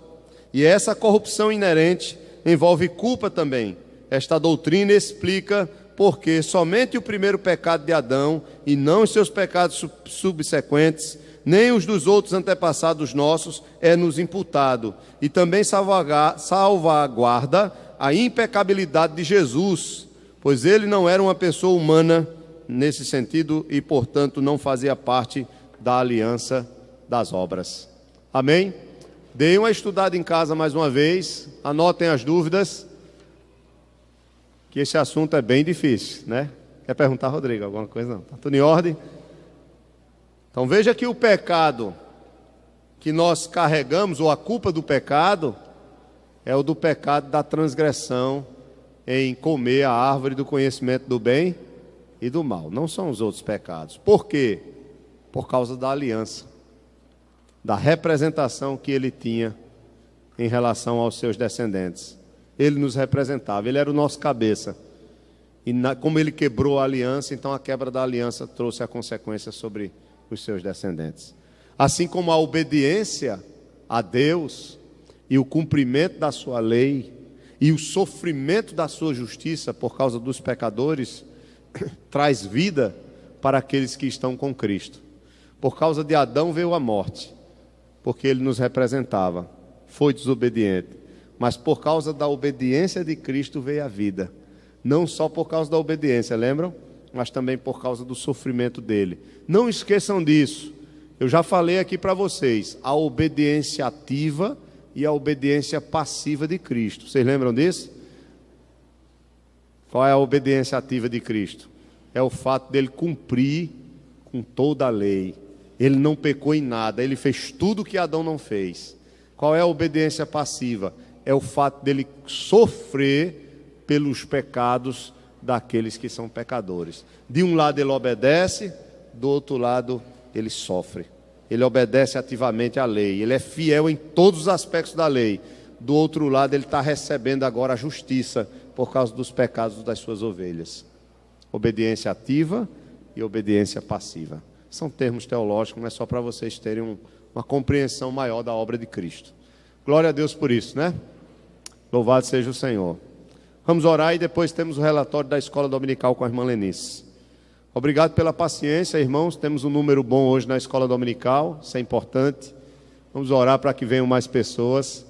E essa corrupção inerente envolve culpa também. Esta doutrina explica porque somente o primeiro pecado de Adão, e não os seus pecados subsequentes, nem os dos outros antepassados nossos, é nos imputado. E também salvaguarda a impecabilidade de Jesus, pois ele não era uma pessoa humana nesse sentido e, portanto, não fazia parte da aliança das obras. Amém? Deem uma estudada em casa mais uma vez, anotem as dúvidas, que esse assunto é bem difícil, né? Quer perguntar, Rodrigo, alguma coisa? Não, está tudo em ordem? Então veja que o pecado que nós carregamos, ou a culpa do pecado, é o do pecado da transgressão em comer a árvore do conhecimento do bem e do mal. Não são os outros pecados. Por quê? Por causa da aliança, da representação que ele tinha em relação aos seus descendentes. Ele nos representava, ele era o nosso cabeça. E como ele quebrou a aliança, então a quebra da aliança trouxe a consequência sobre os seus descendentes. Assim como a obediência a Deus e o cumprimento da sua lei e o sofrimento da sua justiça por causa dos pecadores traz vida para aqueles que estão com Cristo. Por causa de Adão veio a morte, porque ele nos representava, foi desobediente. Mas por causa da obediência de Cristo veio a vida. Não só por causa da obediência, lembram? Mas também por causa do sofrimento dele. Não esqueçam disso. Eu já falei aqui para vocês, a obediência ativa e a obediência passiva de Cristo. Vocês lembram disso? Qual é a obediência ativa de Cristo? É o fato dele cumprir com toda a lei. Ele não pecou em nada, ele fez tudo que Adão não fez. Qual é a obediência passiva? É o fato dele sofrer pelos pecados daqueles que são pecadores. De um lado ele obedece, do outro lado ele sofre. Ele obedece ativamente à lei, ele é fiel em todos os aspectos da lei. Do outro lado ele está recebendo agora a justiça por causa dos pecados das suas ovelhas. Obediência ativa e obediência passiva. São termos teológicos, mas é só para vocês terem uma compreensão maior da obra de Cristo. Glória a Deus por isso, né? Louvado seja o Senhor. Vamos orar e depois temos o relatório da escola dominical com a irmã Lenice. Obrigado pela paciência, irmãos. Temos um número bom hoje na escola dominical, isso é importante. Vamos orar para que venham mais pessoas.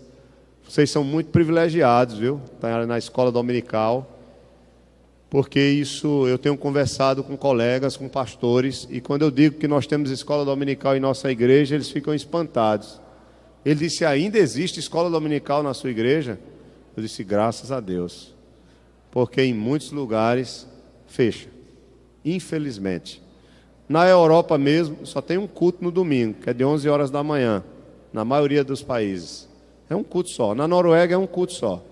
Vocês são muito privilegiados, viu? Estar na escola dominical. Porque isso eu tenho conversado com colegas, com pastores, e quando eu digo que nós temos escola dominical em nossa igreja, eles ficam espantados. Ele disse, ainda existe escola dominical na sua igreja? Eu disse, graças a Deus. Porque em muitos lugares fecha, infelizmente. Na Europa mesmo, só tem um culto no domingo, que é de 11 horas da manhã, na maioria dos países. É um culto só. Na Noruega é um culto só.